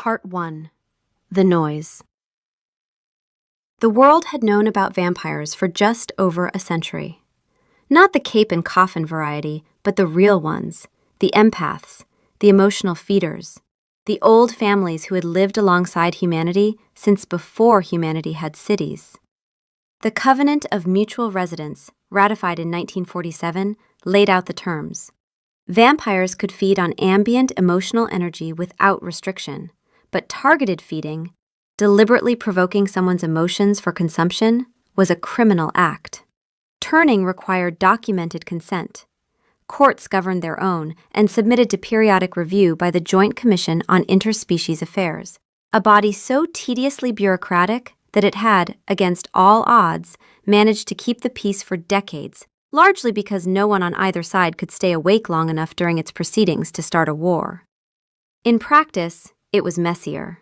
Part 1. The Noise. The world had known about vampires for just over a century. Not the cape and coffin variety, but the real ones, the empaths, the emotional feeders, the old families who had lived alongside humanity since before humanity had cities. The Covenant of Mutual Residence, ratified in 1947, laid out the terms. Vampires could feed on ambient emotional energy without restriction, but targeted feeding, deliberately provoking someone's emotions for consumption, was a criminal act. Turning required documented consent. Courts governed their own and submitted to periodic review by the Joint Commission on Interspecies Affairs, a body so tediously bureaucratic that it had, against all odds, managed to keep the peace for decades, largely because no one on either side could stay awake long enough during its proceedings to start a war. In practice, it was messier.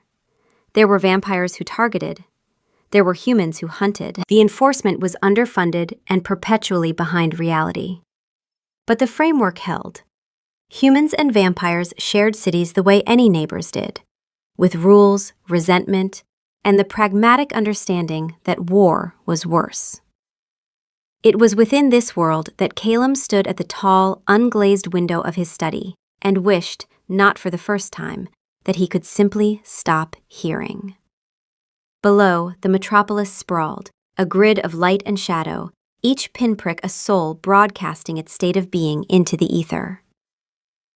There were vampires who targeted. There were humans who hunted. The enforcement was underfunded and perpetually behind reality. But the framework held. Humans and vampires shared cities the way any neighbors did, with rules, resentment, and the pragmatic understanding that war was worse. It was within this world that Calum stood at the tall, unglazed window of his study and wished, not for the first time, that he could simply stop hearing. Below, the metropolis sprawled, a grid of light and shadow, each pinprick a soul broadcasting its state of being into the ether.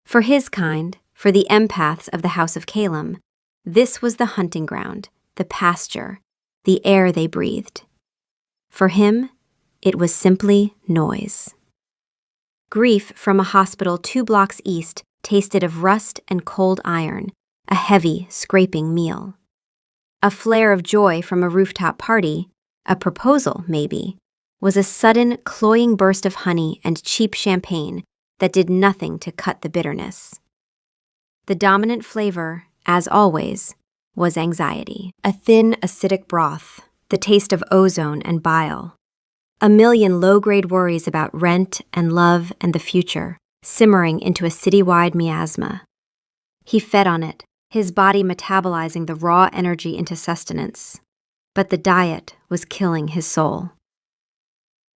For his kind, for the empaths of the House of Calum, this was the hunting ground, the pasture, the air they breathed. For him, it was simply noise. Grief from a hospital 2 blocks east tasted of rust and cold iron, a heavy, scraping meal. A flare of joy from a rooftop party, a proposal maybe, was a sudden, cloying burst of honey and cheap champagne that did nothing to cut the bitterness. The dominant flavor, as always, was anxiety. A thin, acidic broth, the taste of ozone and bile. A million low-grade worries about rent and love and the future, simmering into a citywide miasma. He fed on it, his body metabolizing the raw energy into sustenance. But the diet was killing his soul.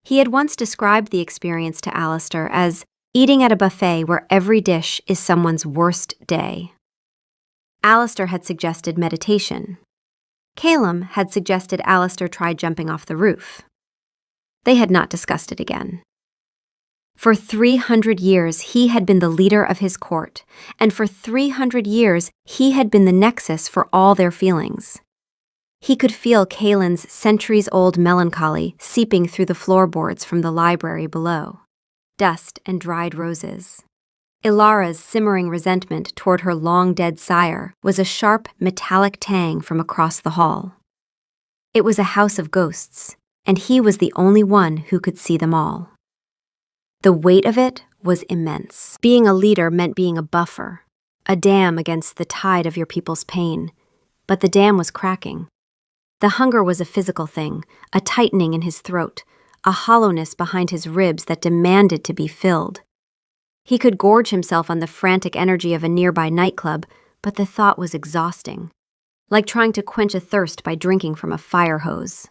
He had once described the experience to Alistair as eating at a buffet where every dish is someone's worst day. Alistair had suggested meditation. Calum had suggested Alistair try jumping off the roof. They had not discussed it again. For 300 years, he had been the leader of his court, and for 300 years, he had been the nexus for all their feelings. He could feel Kalen's centuries-old melancholy seeping through the floorboards from the library below. Dust and dried roses. Ilara's simmering resentment toward her long-dead sire was a sharp, metallic tang from across the hall. It was a house of ghosts, and he was the only one who could see them all. The weight of it was immense. Being a leader meant being a buffer, a dam against the tide of your people's pain. But the dam was cracking. The hunger was a physical thing, a tightening in his throat, a hollowness behind his ribs that demanded to be filled. He could gorge himself on the frantic energy of a nearby nightclub, but the thought was exhausting, like trying to quench a thirst by drinking from a fire hose.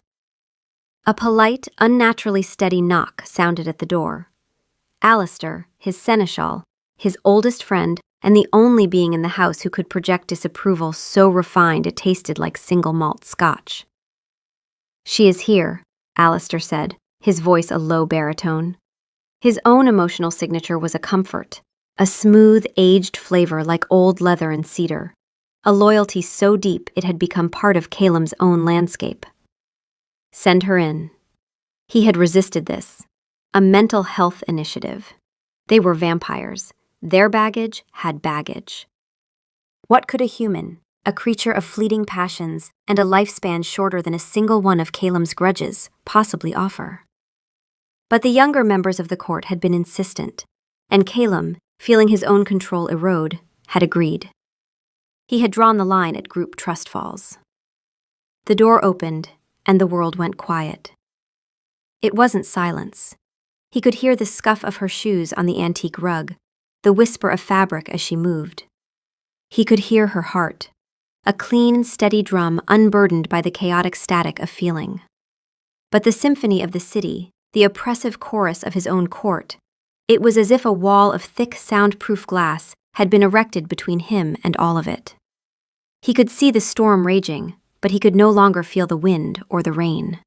A polite, unnaturally steady knock sounded at the door. Alistair, his seneschal, his oldest friend, and the only being in the house who could project disapproval so refined it tasted like single malt scotch. "She is here," Alistair said, his voice a low baritone. His own emotional signature was a comfort, a smooth, aged flavor like old leather and cedar, a loyalty so deep it had become part of Calum's own landscape. Send her in. He had resisted this, a mental health initiative. They were vampires. Their baggage had baggage. What could a human, a creature of fleeting passions and a lifespan shorter than a single one of Calum's grudges, possibly offer? But the younger members of the court had been insistent, and Calum, feeling his own control erode, had agreed. He had drawn the line at group trust falls. The door opened, and the world went quiet. It wasn't silence. He could hear the scuff of her shoes on the antique rug, the whisper of fabric as she moved. He could hear her heart, a clean, steady drum unburdened by the chaotic static of feeling. But the symphony of the city, the oppressive chorus of his own court, it was as if a wall of thick, soundproof glass had been erected between him and all of it. He could see the storm raging, but he could no longer feel the wind or the rain.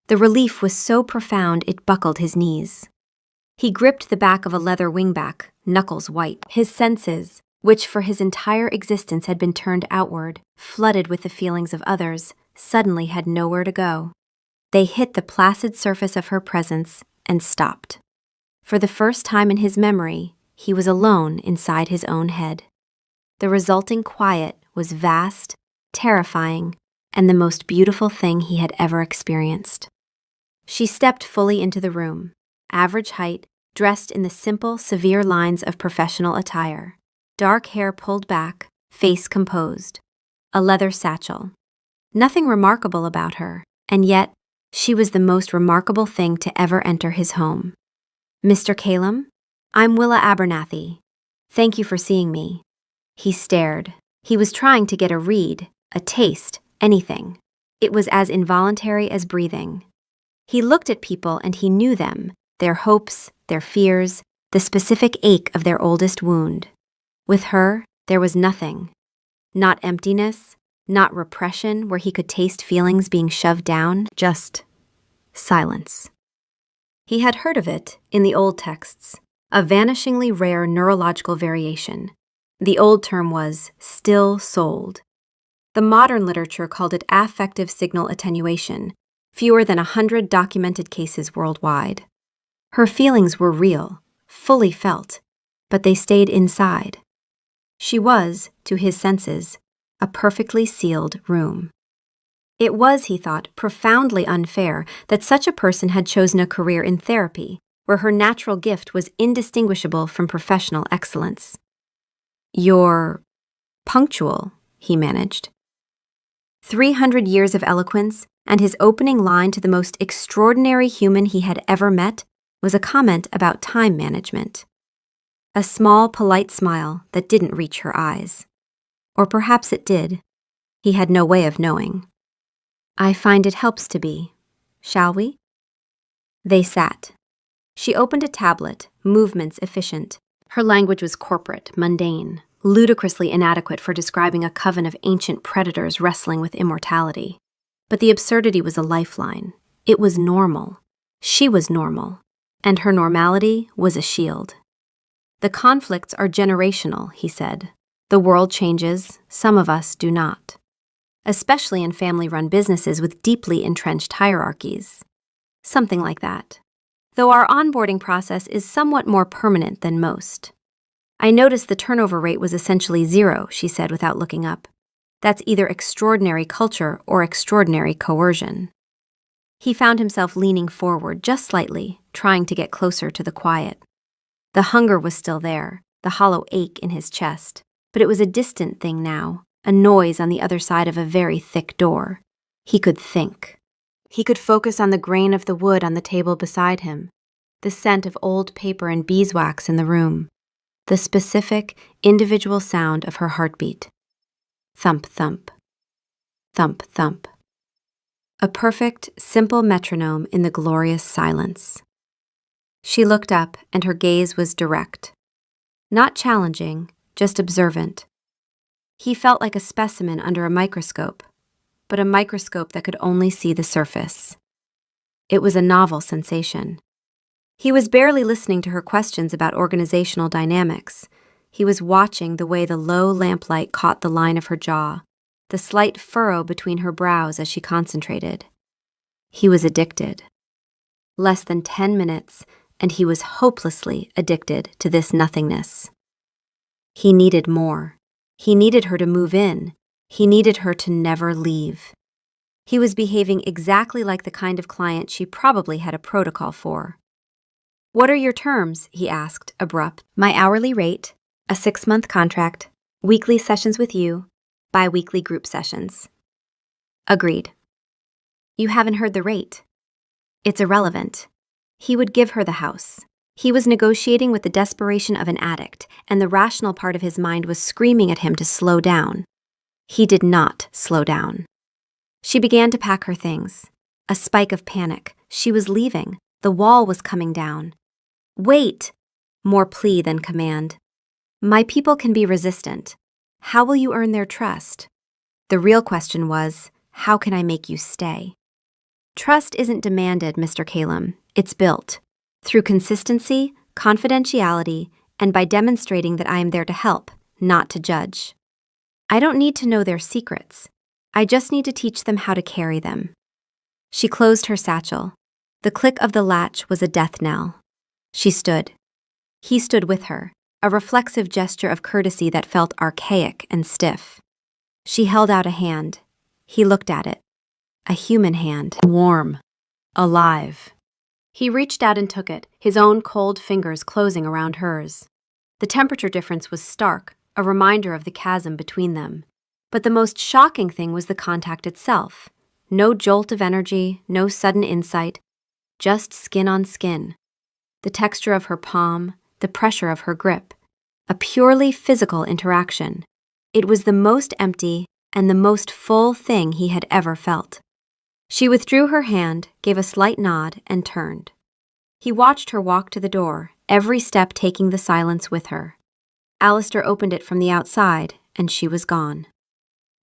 The relief was so profound it buckled his knees. He gripped the back of a leather wingback, knuckles white. His senses, which for his entire existence had been turned outward, flooded with the feelings of others, suddenly had nowhere to go. They hit the placid surface of her presence and stopped. For the first time in his memory, he was alone inside his own head. The resulting quiet was vast, terrifying, and the most beautiful thing he had ever experienced. She stepped fully into the room, average height, dressed in the simple, severe lines of professional attire. Dark hair pulled back, face composed. A leather satchel. Nothing remarkable about her, and yet she was the most remarkable thing to ever enter his home. "Mr. Calum, I'm Willa Abernathy. Thank you for seeing me." He stared. He was trying to get a read, a taste, anything. It was as involuntary as breathing. He looked at people and he knew them, their hopes, their fears, the specific ache of their oldest wound. With her, there was nothing. Not emptiness, not repression where he could taste feelings being shoved down, just silence. He had heard of it in the old texts, a vanishingly rare neurological variation. The old term was still-souled. The modern literature called it affective signal attenuation, fewer than 100 documented cases worldwide. Her feelings were real, fully felt, but they stayed inside. She was, to his senses, a perfectly sealed room. It was, he thought, profoundly unfair that such a person had chosen a career in therapy, where her natural gift was indistinguishable from professional excellence. "You're punctual," he managed. 300 years of eloquence, and his opening line to the most extraordinary human he had ever met was a comment about time management. A small, polite smile that didn't reach her eyes. Or perhaps it did. He had no way of knowing. "I find it helps to be. Shall we?" They sat. She opened a tablet, movements efficient. Her language was corporate, mundane, ludicrously inadequate for describing a coven of ancient predators wrestling with immortality. But the absurdity was a lifeline. It was normal. She was normal. And her normality was a shield. "The conflicts are generational," he said. "The world changes, some of us do not. Especially in family-run businesses with deeply entrenched hierarchies. Something like that. Though our onboarding process is somewhat more permanent than most. I noticed the turnover rate was essentially 0, she said without looking up. That's either extraordinary culture or extraordinary coercion." He found himself leaning forward just slightly, trying to get closer to the quiet. The hunger was still there, the hollow ache in his chest, but it was a distant thing now, a noise on the other side of a very thick door. He could think. He could focus on the grain of the wood on the table beside him, the scent of old paper and beeswax in the room, the specific, individual sound of her heartbeat. Thump, thump. Thump, thump. A perfect, simple metronome in the glorious silence. She looked up, and her gaze was direct. Not challenging, just observant. He felt like a specimen under a microscope, but a microscope that could only see the surface. It was a novel sensation. He was barely listening to her questions about organizational dynamics. He was watching the way the low lamplight caught the line of her jaw, the slight furrow between her brows as she concentrated. He was addicted. Less than 10 minutes, and he was hopelessly addicted to this nothingness. He needed more. He needed her to move in. He needed her to never leave. He was behaving exactly like the kind of client she probably had a protocol for. "What are your terms?" he asked, abrupt. "My hourly rate, a 6-month contract, weekly sessions with you, bi-weekly group sessions." Agreed. "You haven't heard the rate." "It's irrelevant." He would give her the house. He was negotiating with the desperation of an addict, and the rational part of his mind was screaming at him to slow down. He did not slow down. She began to pack her things. A spike of panic. She was leaving. The wall was coming down. Wait! More plea than command. My people can be resistant. How will you earn their trust? The real question was, how can I make you stay? Trust isn't demanded, Mr. Calum. It's built. Through consistency, confidentiality, and by demonstrating that I am there to help, not to judge. I don't need to know their secrets. I just need to teach them how to carry them. She closed her satchel. The click of the latch was a death knell. She stood. He stood with her, a reflexive gesture of courtesy that felt archaic and stiff. She held out a hand. He looked at it. A human hand. Warm. Alive. He reached out and took it, his own cold fingers closing around hers. The temperature difference was stark, a reminder of the chasm between them. But the most shocking thing was the contact itself. No jolt of energy, no sudden insight, just skin on skin. The texture of her palm, the pressure of her grip. A purely physical interaction. It was the most empty and the most full thing he had ever felt. She withdrew her hand, gave a slight nod, and turned. He watched her walk to the door, every step taking the silence with her. Alistair opened it from the outside, and she was gone.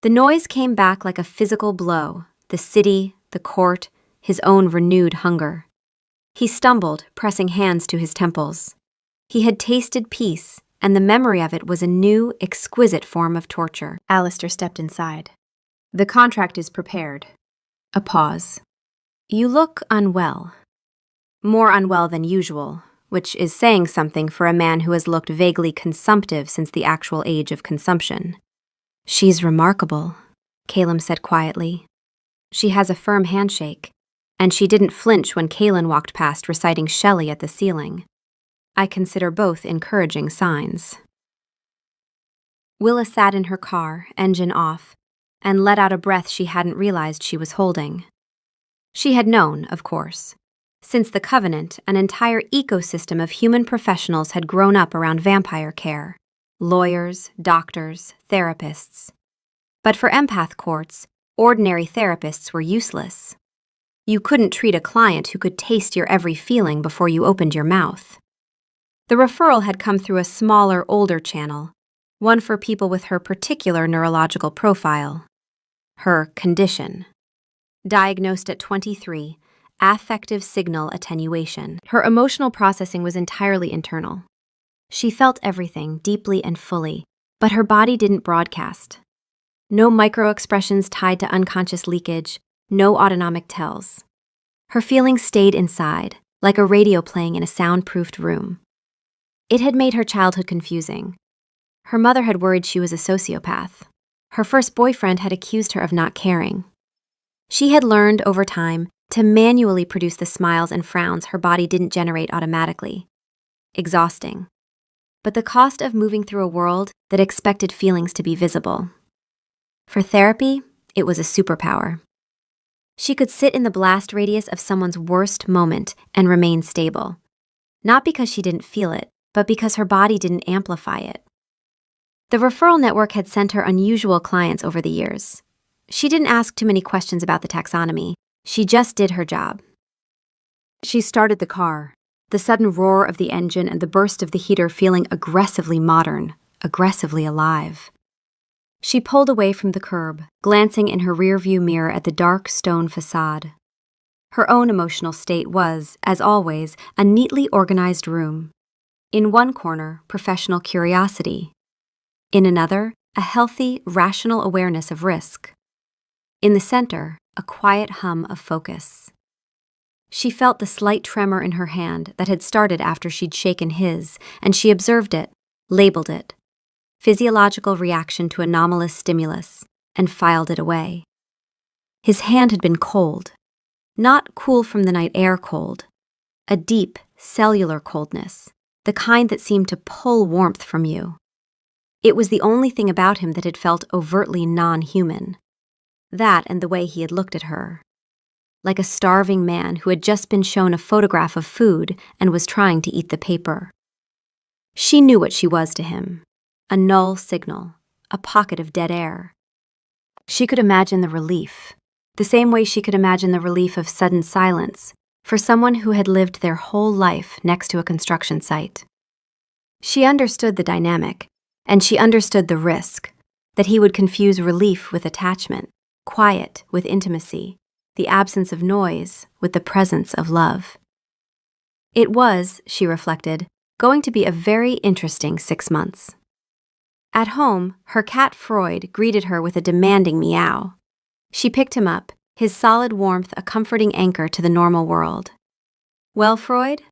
The noise came back like a physical blow, the city, the court, his own renewed hunger. He stumbled, pressing hands to his temples. He had tasted peace, and the memory of it was a new, exquisite form of torture. Alistair stepped inside. The contract is prepared. A pause. You look unwell. More unwell than usual, which is saying something for a man who has looked vaguely consumptive since the actual age of consumption. She's remarkable, Calum said quietly. She has a firm handshake, and she didn't flinch when Kaelin walked past reciting Shelley at the ceiling. I consider both encouraging signs. Willa sat in her car, engine off, and let out a breath she hadn't realized she was holding. She had known, of course. Since the Covenant, an entire ecosystem of human professionals had grown up around vampire care. Lawyers, doctors, therapists. But for empath courts, ordinary therapists were useless. You couldn't treat a client who could taste your every feeling before you opened your mouth. The referral had come through a smaller, older channel, one for people with her particular neurological profile. Her condition. Diagnosed at 23, affective signal attenuation. Her emotional processing was entirely internal. She felt everything deeply and fully, but her body didn't broadcast. No micro-expressions tied to unconscious leakage, no autonomic tells. Her feelings stayed inside, like a radio playing in a soundproofed room. It had made her childhood confusing. Her mother had worried she was a sociopath. Her first boyfriend had accused her of not caring. She had learned over time to manually produce the smiles and frowns her body didn't generate automatically. Exhausting. But the cost of moving through a world that expected feelings to be visible. For therapy, it was a superpower. She could sit in the blast radius of someone's worst moment and remain stable. Not because she didn't feel it, but because her body didn't amplify it. The referral network had sent her unusual clients over the years. She didn't ask too many questions about the taxonomy. She just did her job. She started the car, the sudden roar of the engine and the burst of the heater feeling aggressively modern, aggressively alive. She pulled away from the curb, glancing in her rearview mirror at the dark stone facade. Her own emotional state was, as always, a neatly organized room. In one corner, professional curiosity. In another, a healthy, rational awareness of risk. In the center, a quiet hum of focus. She felt the slight tremor in her hand that had started after she'd shaken his, and she observed it, labeled it. Physiological reaction to anomalous stimulus, and filed it away. His hand had been cold. Not cool from the night air cold. A deep, cellular coldness, the kind that seemed to pull warmth from you. It was the only thing about him that had felt overtly non-human. That and the way he had looked at her. Like a starving man who had just been shown a photograph of food and was trying to eat the paper. She knew what she was to him. A null signal, a pocket of dead air. She could imagine the relief, the same way she could imagine the relief of sudden silence for someone who had lived their whole life next to a construction site. She understood the dynamic, and she understood the risk, that he would confuse relief with attachment, quiet with intimacy, the absence of noise with the presence of love. It was, she reflected, going to be a very interesting 6 months. At home, her cat Freud greeted her with a demanding meow. She picked him up, his solid warmth a comforting anchor to the normal world. "Well, Freud,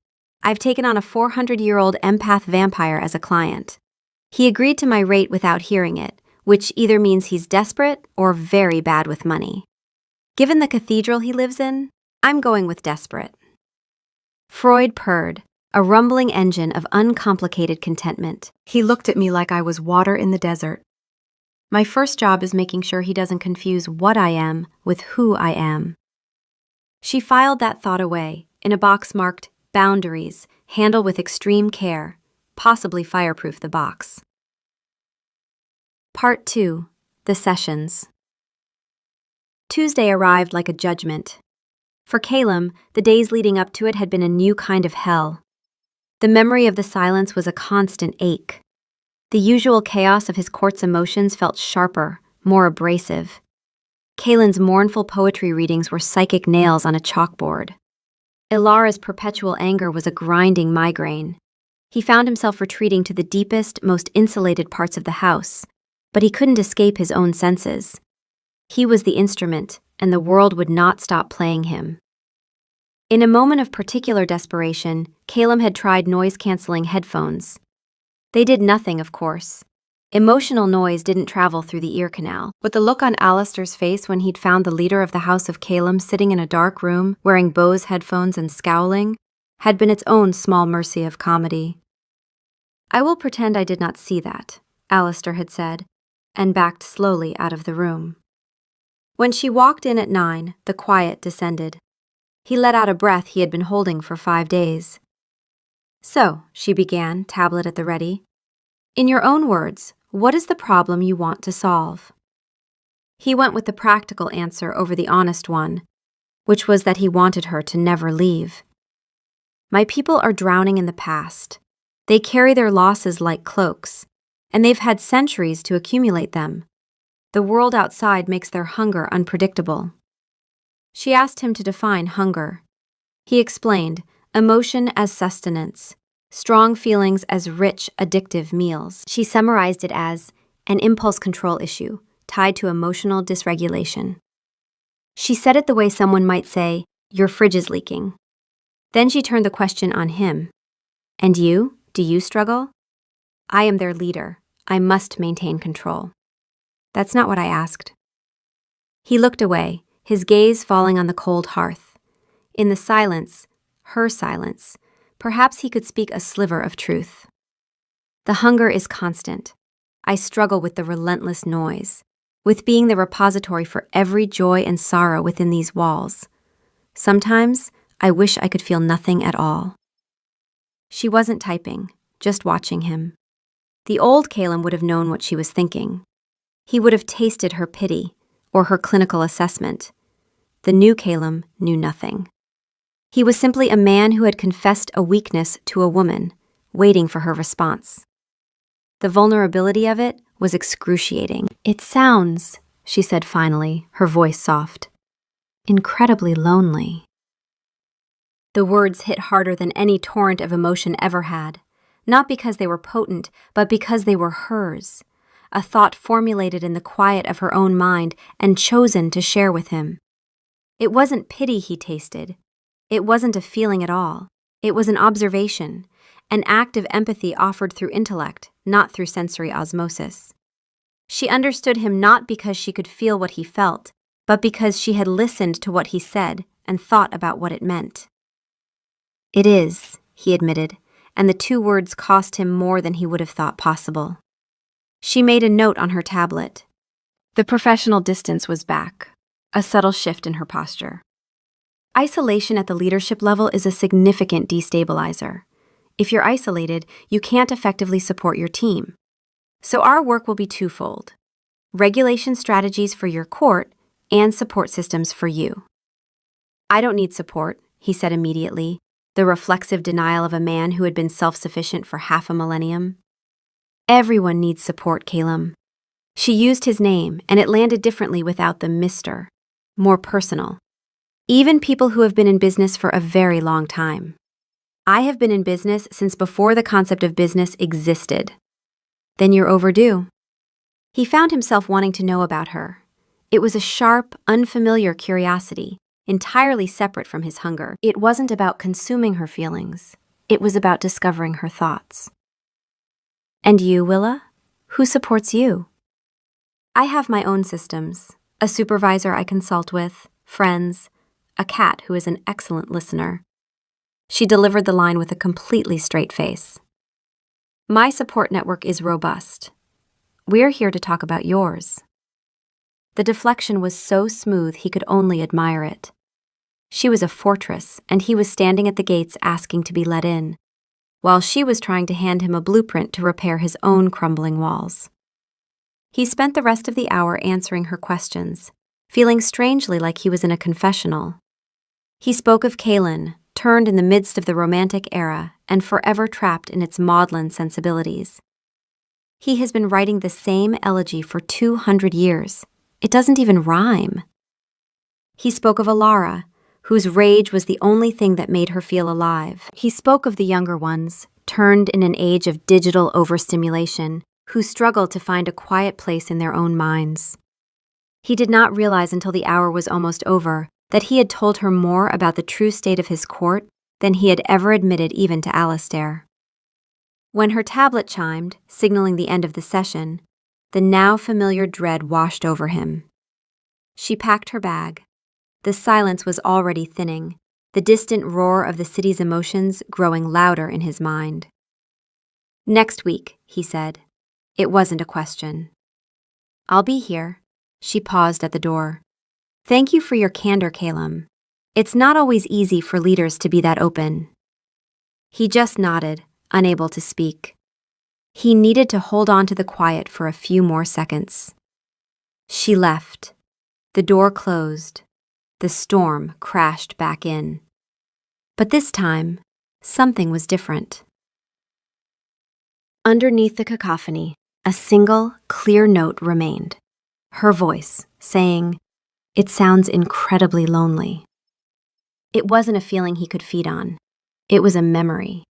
I've taken on a 400-year-old empath vampire as a client. He agreed to my rate without hearing it, which either means he's desperate or very bad with money. Given the cathedral he lives in, I'm going with desperate." Freud purred, a rumbling engine of uncomplicated contentment. He looked at me like I was water in the desert. My first job is making sure he doesn't confuse what I am with who I am. She filed that thought away, in a box marked Boundaries, handle with extreme care, possibly fireproof the box. Part 2. The Sessions. Tuesday arrived like a judgment. For Calum, the days leading up to it had been a new kind of hell. The memory of the silence was a constant ache. The usual chaos of his court's emotions felt sharper, more abrasive. Kalen's mournful poetry readings were psychic nails on a chalkboard. Ilara's perpetual anger was a grinding migraine. He found himself retreating to the deepest, most insulated parts of the house, but he couldn't escape his own senses. He was the instrument, and the world would not stop playing him. In a moment of particular desperation, Calum had tried noise-canceling headphones. They did nothing, of course. Emotional noise didn't travel through the ear canal, but the look on Alistair's face when he'd found the leader of the House of Calum sitting in a dark room, wearing Bose headphones and scowling, had been its own small mercy of comedy. "I will pretend I did not see that," Alistair had said, and backed slowly out of the room. When she walked in at 9, the quiet descended. He let out a breath he had been holding for 5 days. "So," she began, tablet at the ready, "in your own words, what is the problem you want to solve?" He went with the practical answer over the honest one, which was that he wanted her to never leave. "My people are drowning in the past. They carry their losses like cloaks, and they've had centuries to accumulate them. The world outside makes their hunger unpredictable." She asked him to define hunger. He explained, emotion as sustenance, strong feelings as rich, addictive meals. She summarized it as an impulse control issue tied to emotional dysregulation. She said it the way someone might say, "Your fridge is leaking." Then she turned the question on him. "And you? Do you struggle?" "I am their leader. I must maintain control." "That's not what I asked." He looked away, his gaze falling on the cold hearth. In the silence, her silence, perhaps he could speak a sliver of truth. "The hunger is constant. I struggle with the relentless noise, with being the repository for every joy and sorrow within these walls. Sometimes, I wish I could feel nothing at all." She wasn't typing, just watching him. The old Calum would have known what she was thinking. He would have tasted her pity, or her clinical assessment. The new Calum knew nothing. He was simply a man who had confessed a weakness to a woman, waiting for her response. The vulnerability of it was excruciating. "It sounds," she said finally, her voice soft, "incredibly lonely." The words hit harder than any torrent of emotion ever had, not because they were potent, but because they were hers, a thought formulated in the quiet of her own mind and chosen to share with him. It wasn't pity he tasted. It wasn't a feeling at all. It was an observation, an act of empathy offered through intellect, not through sensory osmosis. She understood him not because she could feel what he felt, but because she had listened to what he said and thought about what it meant. "It is," he admitted, and the 2 words cost him more than he would have thought possible. She made a note on her tablet. The professional distance was back, a subtle shift in her posture. Isolation at the leadership level is a significant destabilizer. If you're isolated, you can't effectively support your team. So our work will be twofold. regulation strategies for your court, and support systems for you. I don't need support, he said immediately, the reflexive denial of a man who had been self-sufficient for half a millennium. Everyone needs support, Calum. She used his name, and it landed differently without the Mr., more personal. Even people who have been in business for a very long time. I have been in business since before the concept of business existed. Then you're overdue. He found himself wanting to know about her. It was a sharp, unfamiliar curiosity, entirely separate from his hunger. It wasn't about consuming her feelings. It was about discovering her thoughts. And you, Willa? Who supports you? I have my own systems, a supervisor I consult with, friends, a cat who is an excellent listener. She delivered the line with a completely straight face. My support network is robust. We're here to talk about yours. The deflection was so smooth he could only admire it. She was a fortress, and he was standing at the gates asking to be let in, while she was trying to hand him a blueprint to repair his own crumbling walls. He spent the rest of the hour answering her questions, feeling strangely like he was in a confessional. He spoke of Kaelin, turned in the midst of the Romantic era and forever trapped in its maudlin sensibilities. He has been writing the same elegy for 200 years. It doesn't even rhyme. He spoke of Alara, whose rage was the only thing that made her feel alive. He spoke of the younger ones, turned in an age of digital overstimulation, who struggled to find a quiet place in their own minds. He did not realize until the hour was almost over that he had told her more about the true state of his court than he had ever admitted even to Alistair. When her tablet chimed, signaling the end of the session, the now familiar dread washed over him. She packed her bag. The silence was already thinning, the distant roar of the city's emotions growing louder in his mind. Next week, he said. It wasn't a question. I'll be here. She paused at the door. Thank you for your candor, Calum. It's not always easy for leaders to be that open. He just nodded, unable to speak. He needed to hold on to the quiet for a few more seconds. She left. The door closed. The storm crashed back in. But this time, something was different. Underneath the cacophony, a single, clear note remained. Her voice, saying, "It sounds incredibly lonely." It wasn't a feeling he could feed on. It was a memory.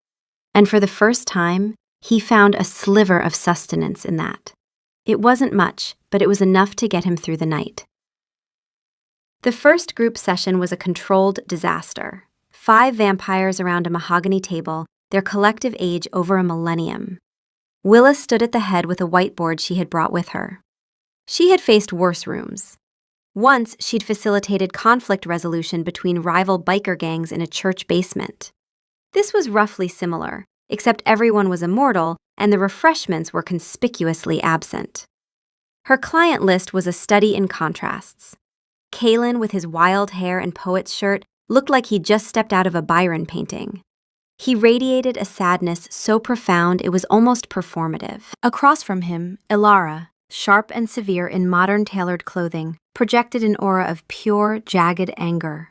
And for the first time, he found a sliver of sustenance in that. It wasn't much, but it was enough to get him through the night. The first group session was a controlled disaster. 5 vampires around a mahogany table, their collective age over a millennium. Willa stood at the head with a whiteboard she had brought with her. She had faced worse rooms. Once, she'd facilitated conflict resolution between rival biker gangs in a church basement. This was roughly similar, except everyone was immortal and the refreshments were conspicuously absent. Her client list was a study in contrasts. Kaelin, with his wild hair and poet's shirt, looked like he'd just stepped out of a Byron painting. He radiated a sadness so profound it was almost performative. Across from him, Ilara, sharp and severe in modern tailored clothing, projected an aura of pure, jagged anger.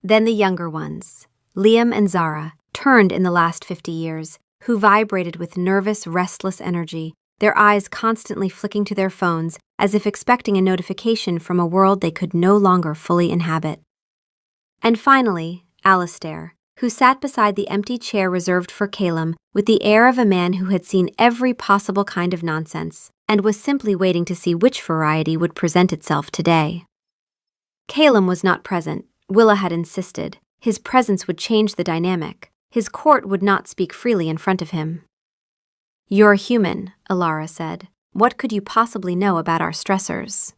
Then the younger ones, Liam and Zara, turned in the last 50 years, who vibrated with nervous, restless energy, their eyes constantly flicking to their phones as if expecting a notification from a world they could no longer fully inhabit. And finally, Alistair, who sat beside the empty chair reserved for Calum with the air of a man who had seen every possible kind of nonsense and was simply waiting to see which variety would present itself today. Calum was not present. Willa had insisted. His presence would change the dynamic. His court would not speak freely in front of him. "You're human," Ilara said. "What could you possibly know about our stressors?"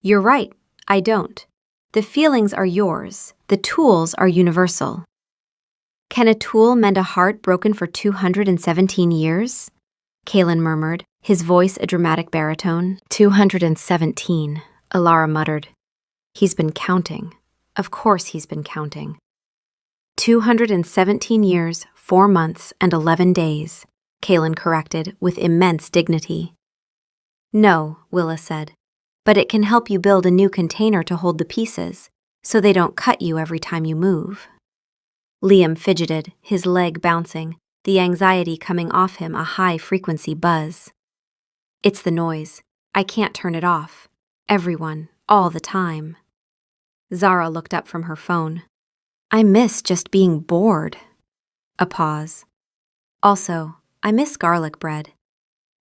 "You're right, I don't. The feelings are yours. The tools are universal." "Can a tool mend a heart broken for 217 years? Kaelin murmured, his voice a dramatic baritone. 217, Ilara muttered. He's been counting. Of course he's been counting. 217 years, 4 months, and 11 days, Kaelin corrected with immense dignity. No, Willa said, but it can help you build a new container to hold the pieces, so they don't cut you every time you move. Liam fidgeted, his leg bouncing, the anxiety coming off him a high-frequency buzz. It's the noise. I can't turn it off. Everyone, all the time. Zara looked up from her phone. I miss just being bored. A pause. Also, I miss garlic bread.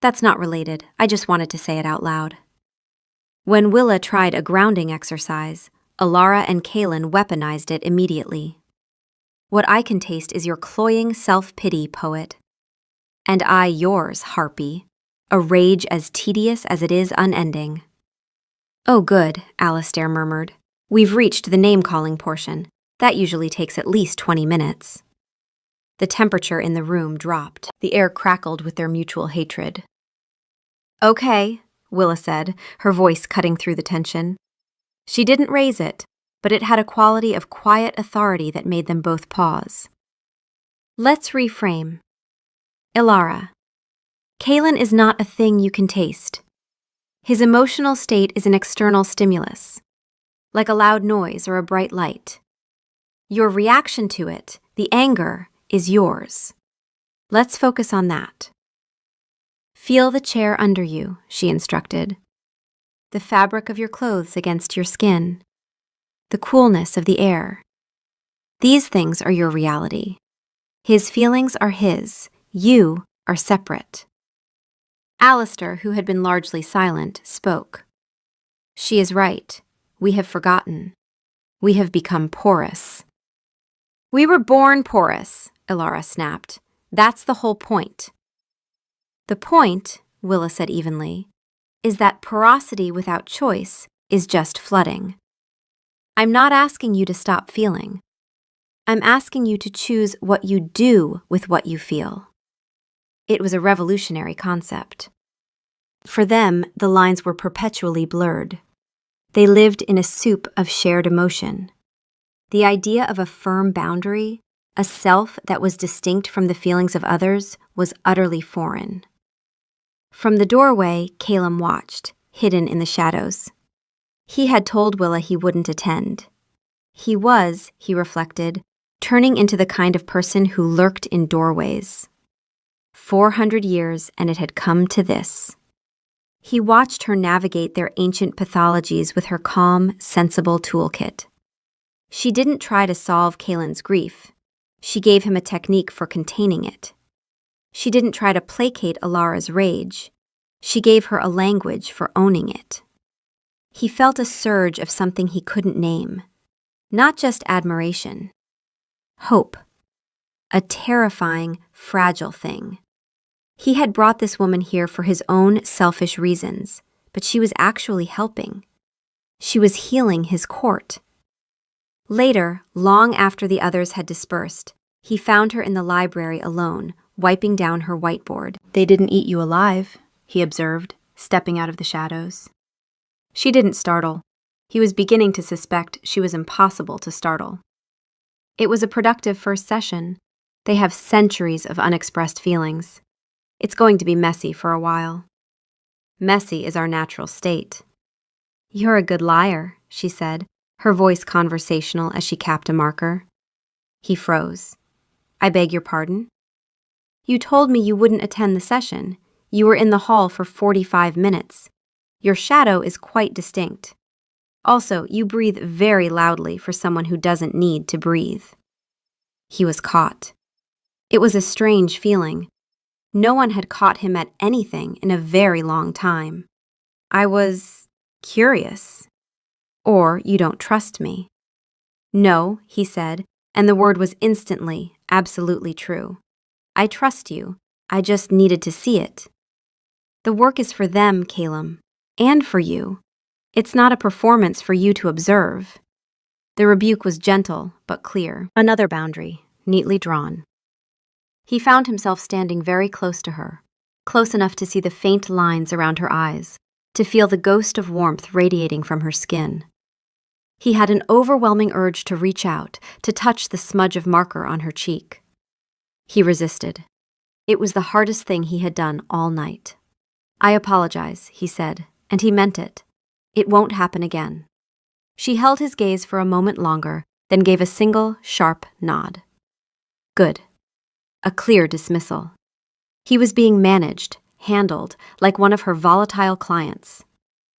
That's not related, I just wanted to say it out loud. When Willa tried a grounding exercise, Alara and Kaylin weaponized it immediately. What I can taste is your cloying self-pity, poet. And I yours, harpy, a rage as tedious as it is unending. Oh good, Alistair murmured. We've reached the name-calling portion. That usually takes at least 20 minutes. The temperature in the room dropped. The air crackled with their mutual hatred. Okay, Willa said, her voice cutting through the tension. She didn't raise it, but it had a quality of quiet authority that made them both pause. Let's reframe. Ilara. Kaylin is not a thing you can taste. His emotional state is an external stimulus, like a loud noise or a bright light. Your reaction to it, the anger, is yours. Let's focus on that. Feel the chair under you, she instructed. The fabric of your clothes against your skin. The coolness of the air. These things are your reality. His feelings are his. You are separate. Alistair, who had been largely silent, spoke. She is right. We have forgotten. We have become porous. We were born porous, Ilara snapped. That's the whole point. The point, Willa said evenly, is that porosity without choice is just flooding. I'm not asking you to stop feeling. I'm asking you to choose what you do with what you feel. It was a revolutionary concept. For them, the lines were perpetually blurred. They lived in a soup of shared emotion. The idea of a firm boundary, a self that was distinct from the feelings of others, was utterly foreign. From the doorway, Caleb watched, hidden in the shadows. He had told Willa he wouldn't attend. He was, he reflected, turning into the kind of person who lurked in doorways. 400 years, and it had come to this. He watched her navigate their ancient pathologies with her calm, sensible toolkit. She didn't try to solve Kaylin's grief. She gave him a technique for containing it. She didn't try to placate Alara's rage. She gave her a language for owning it. He felt a surge of something he couldn't name. Not just admiration. Hope. A terrifying, fragile thing. He had brought this woman here for his own selfish reasons, but she was actually helping. She was healing his court. Later, long after the others had dispersed, he found her in the library alone, wiping down her whiteboard. They didn't eat you alive, he observed, stepping out of the shadows. She didn't startle. He was beginning to suspect she was impossible to startle. It was a productive first session. They have centuries of unexpressed feelings. It's going to be messy for a while. Messy is our natural state. You're a good liar, she said, her voice conversational as she capped a marker. He froze. I beg your pardon? You told me you wouldn't attend the session. You were in the hall for 45 minutes. Your shadow is quite distinct. Also, you breathe very loudly for someone who doesn't need to breathe. He was caught. It was a strange feeling. No one had caught him at anything in a very long time. I was curious. Or you don't trust me. No, he said, and the word was instantly, absolutely true. I trust you. I just needed to see it. The work is for them, Caleb, and for you. It's not a performance for you to observe. The rebuke was gentle, but clear. Another boundary, neatly drawn. He found himself standing very close to her, close enough to see the faint lines around her eyes, to feel the ghost of warmth radiating from her skin. He had an overwhelming urge to reach out, to touch the smudge of marker on her cheek. He resisted. It was the hardest thing he had done all night. "I apologize," he said, and he meant it. "It won't happen again." She held his gaze for a moment longer, then gave a single, sharp nod. Good. A clear dismissal. He was being managed, handled, like one of her volatile clients.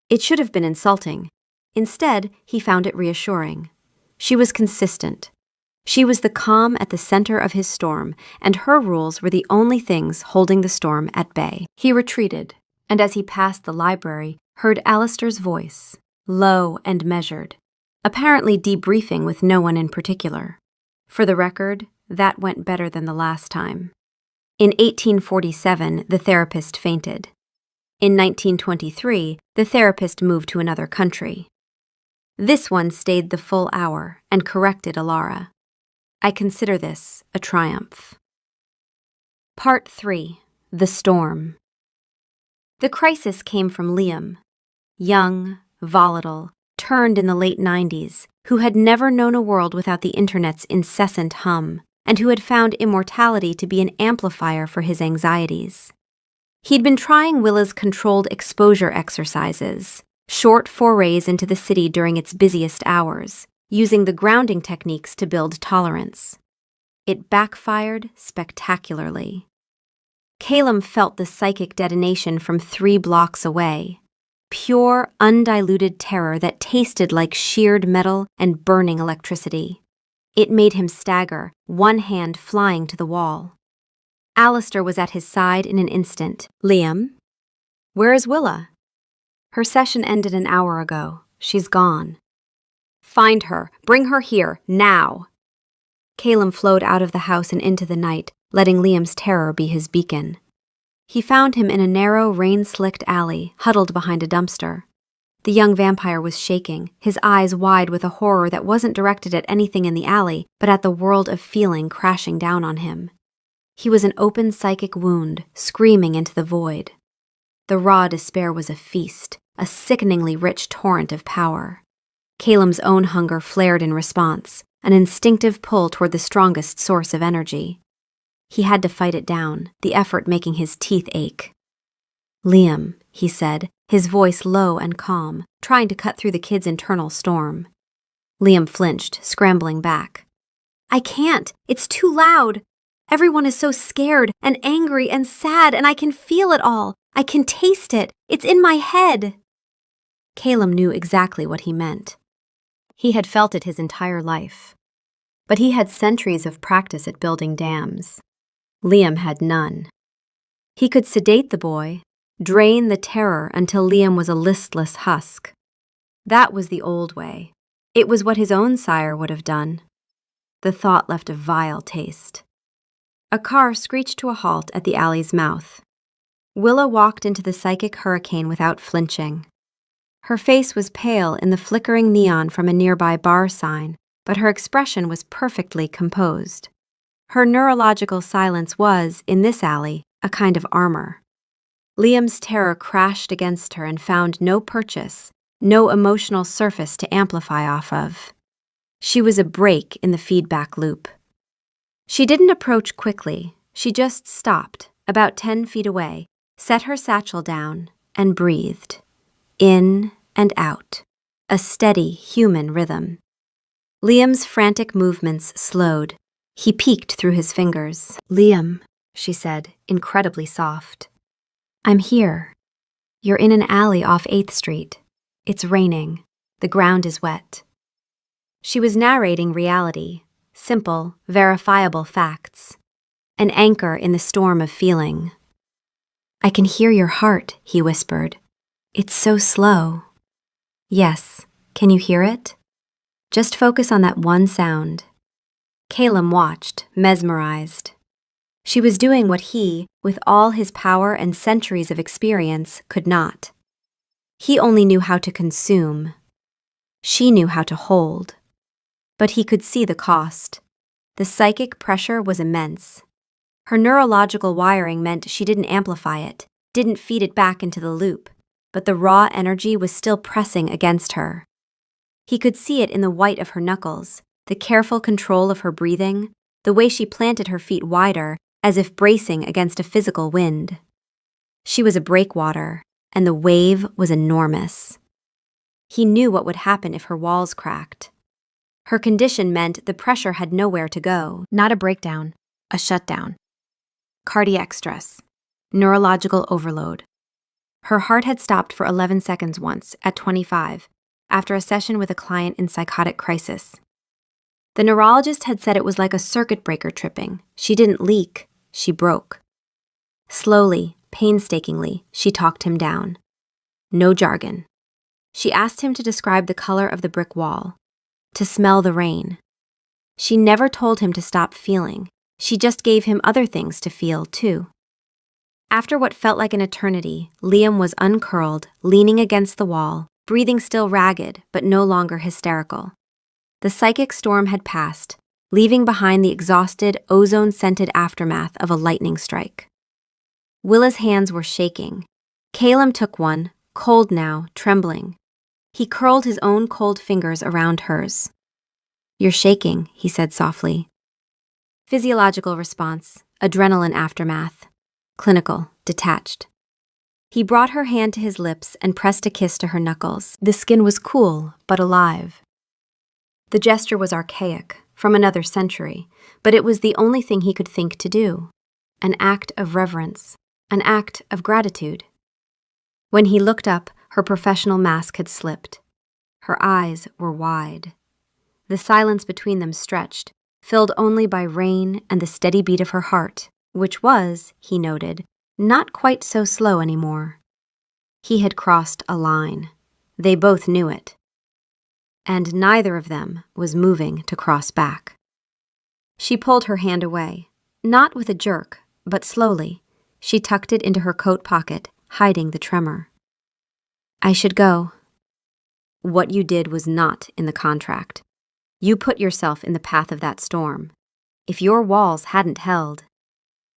It should have been insulting. Instead, he found it reassuring. She was consistent. She was the calm at the center of his storm, and her rules were the only things holding the storm at bay. He retreated, and as he passed the library, heard Alistair's voice, low and measured, apparently debriefing with no one in particular. For the record, that went better than the last time. In 1847, the therapist fainted. In 1923, the therapist moved to another country. This one stayed the full hour and corrected Alara. I consider this a triumph. Part 3. The Storm. The crisis came from Liam. Young, volatile, turned in the late 90s, who had never known a world without the internet's incessant hum, and who had found immortality to be an amplifier for his anxieties. He'd been trying Willa's controlled exposure exercises, short forays into the city during its busiest hours, using the grounding techniques to build tolerance. It backfired spectacularly. Calum felt the psychic detonation from 3 blocks away. Pure, undiluted terror that tasted like sheared metal and burning electricity. It made him stagger, one hand flying to the wall. Alistair was at his side in an instant. "Liam? Where is Willa?" "Her session ended an hour ago. She's gone." "Find her. Bring her here, now." Calum flowed out of the house and into the night, letting Liam's terror be his beacon. He found him in a narrow, rain-slicked alley, huddled behind a dumpster. The young vampire was shaking, his eyes wide with a horror that wasn't directed at anything in the alley, but at the world of feeling crashing down on him. He was an open psychic wound, screaming into the void. The raw despair was a feast, a sickeningly rich torrent of power. Calum's own hunger flared in response, an instinctive pull toward the strongest source of energy. He had to fight it down, the effort making his teeth ache. "Liam," he said, his voice low and calm, trying to cut through the kid's internal storm. Liam flinched, scrambling back. "I can't. It's too loud. Everyone is so scared and angry and sad, and I can feel it all. I can taste it. It's in my head." Calum knew exactly what he meant. He had felt it his entire life. But he had centuries of practice at building dams. Liam had none. He could sedate the boy, drain the terror until Liam was a listless husk. That was the old way. It was what his own sire would have done. The thought left a vile taste. A car screeched to a halt at the alley's mouth. Willa walked into the psychic hurricane without flinching. Her face was pale in the flickering neon from a nearby bar sign, but her expression was perfectly composed. Her neurological silence was, in this alley, a kind of armor. Liam's terror crashed against her and found no purchase, no emotional surface to amplify off of. She was a break in the feedback loop. She didn't approach quickly. She just stopped, about 10 feet away, set her satchel down, and breathed. In and out. A steady, human rhythm. Liam's frantic movements slowed. He peeked through his fingers. "Liam," she said, incredibly soft. "I'm here. You're in an alley off 8th Street. It's raining. The ground is wet." She was narrating reality, simple, verifiable facts. An anchor in the storm of feeling. "I can hear your heart," he whispered. "It's so slow." "Yes. Can you hear it? Just focus on that one sound." Calum watched, mesmerized. She was doing what he, with all his power and centuries of experience, could not. He only knew how to consume. She knew how to hold. But he could see the cost. The psychic pressure was immense. Her neurological wiring meant she didn't amplify it, didn't feed it back into the loop, but the raw energy was still pressing against her. He could see it in the white of her knuckles, the careful control of her breathing, the way she planted her feet wider, as if bracing against a physical wind. She was a breakwater, and the wave was enormous. He knew what would happen if her walls cracked. Her condition meant the pressure had nowhere to go. Not a breakdown, a shutdown. Cardiac stress, neurological overload. Her heart had stopped for 11 seconds once, at 25, after a session with a client in psychotic crisis. The neurologist had said it was like a circuit breaker tripping. She didn't leak, she broke. Slowly, painstakingly, she talked him down. No jargon. She asked him to describe the color of the brick wall, to smell the rain. She never told him to stop feeling. She just gave him other things to feel, too. After what felt like an eternity, Liam was uncurled, leaning against the wall, breathing still ragged, but no longer hysterical. The psychic storm had passed, leaving behind the exhausted, ozone-scented aftermath of a lightning strike. Willa's hands were shaking. Caleb took one, cold now, trembling. He curled his own cold fingers around hers. "You're shaking," he said softly. Physiological response, adrenaline aftermath. Clinical, detached. He brought her hand to his lips and pressed a kiss to her knuckles. The skin was cool, but alive. The gesture was archaic, from another century, but it was the only thing he could think to do. An act of reverence, an act of gratitude. When he looked up, her professional mask had slipped. Her eyes were wide. The silence between them stretched, filled only by rain and the steady beat of her heart, which was, he noted, not quite so slow anymore. He had crossed a line. They both knew it. And neither of them was moving to cross back. She pulled her hand away, not with a jerk, but slowly. She tucked it into her coat pocket, hiding the tremor. "I should go." "What you did was not in the contract. You put yourself in the path of that storm. If your walls hadn't held..."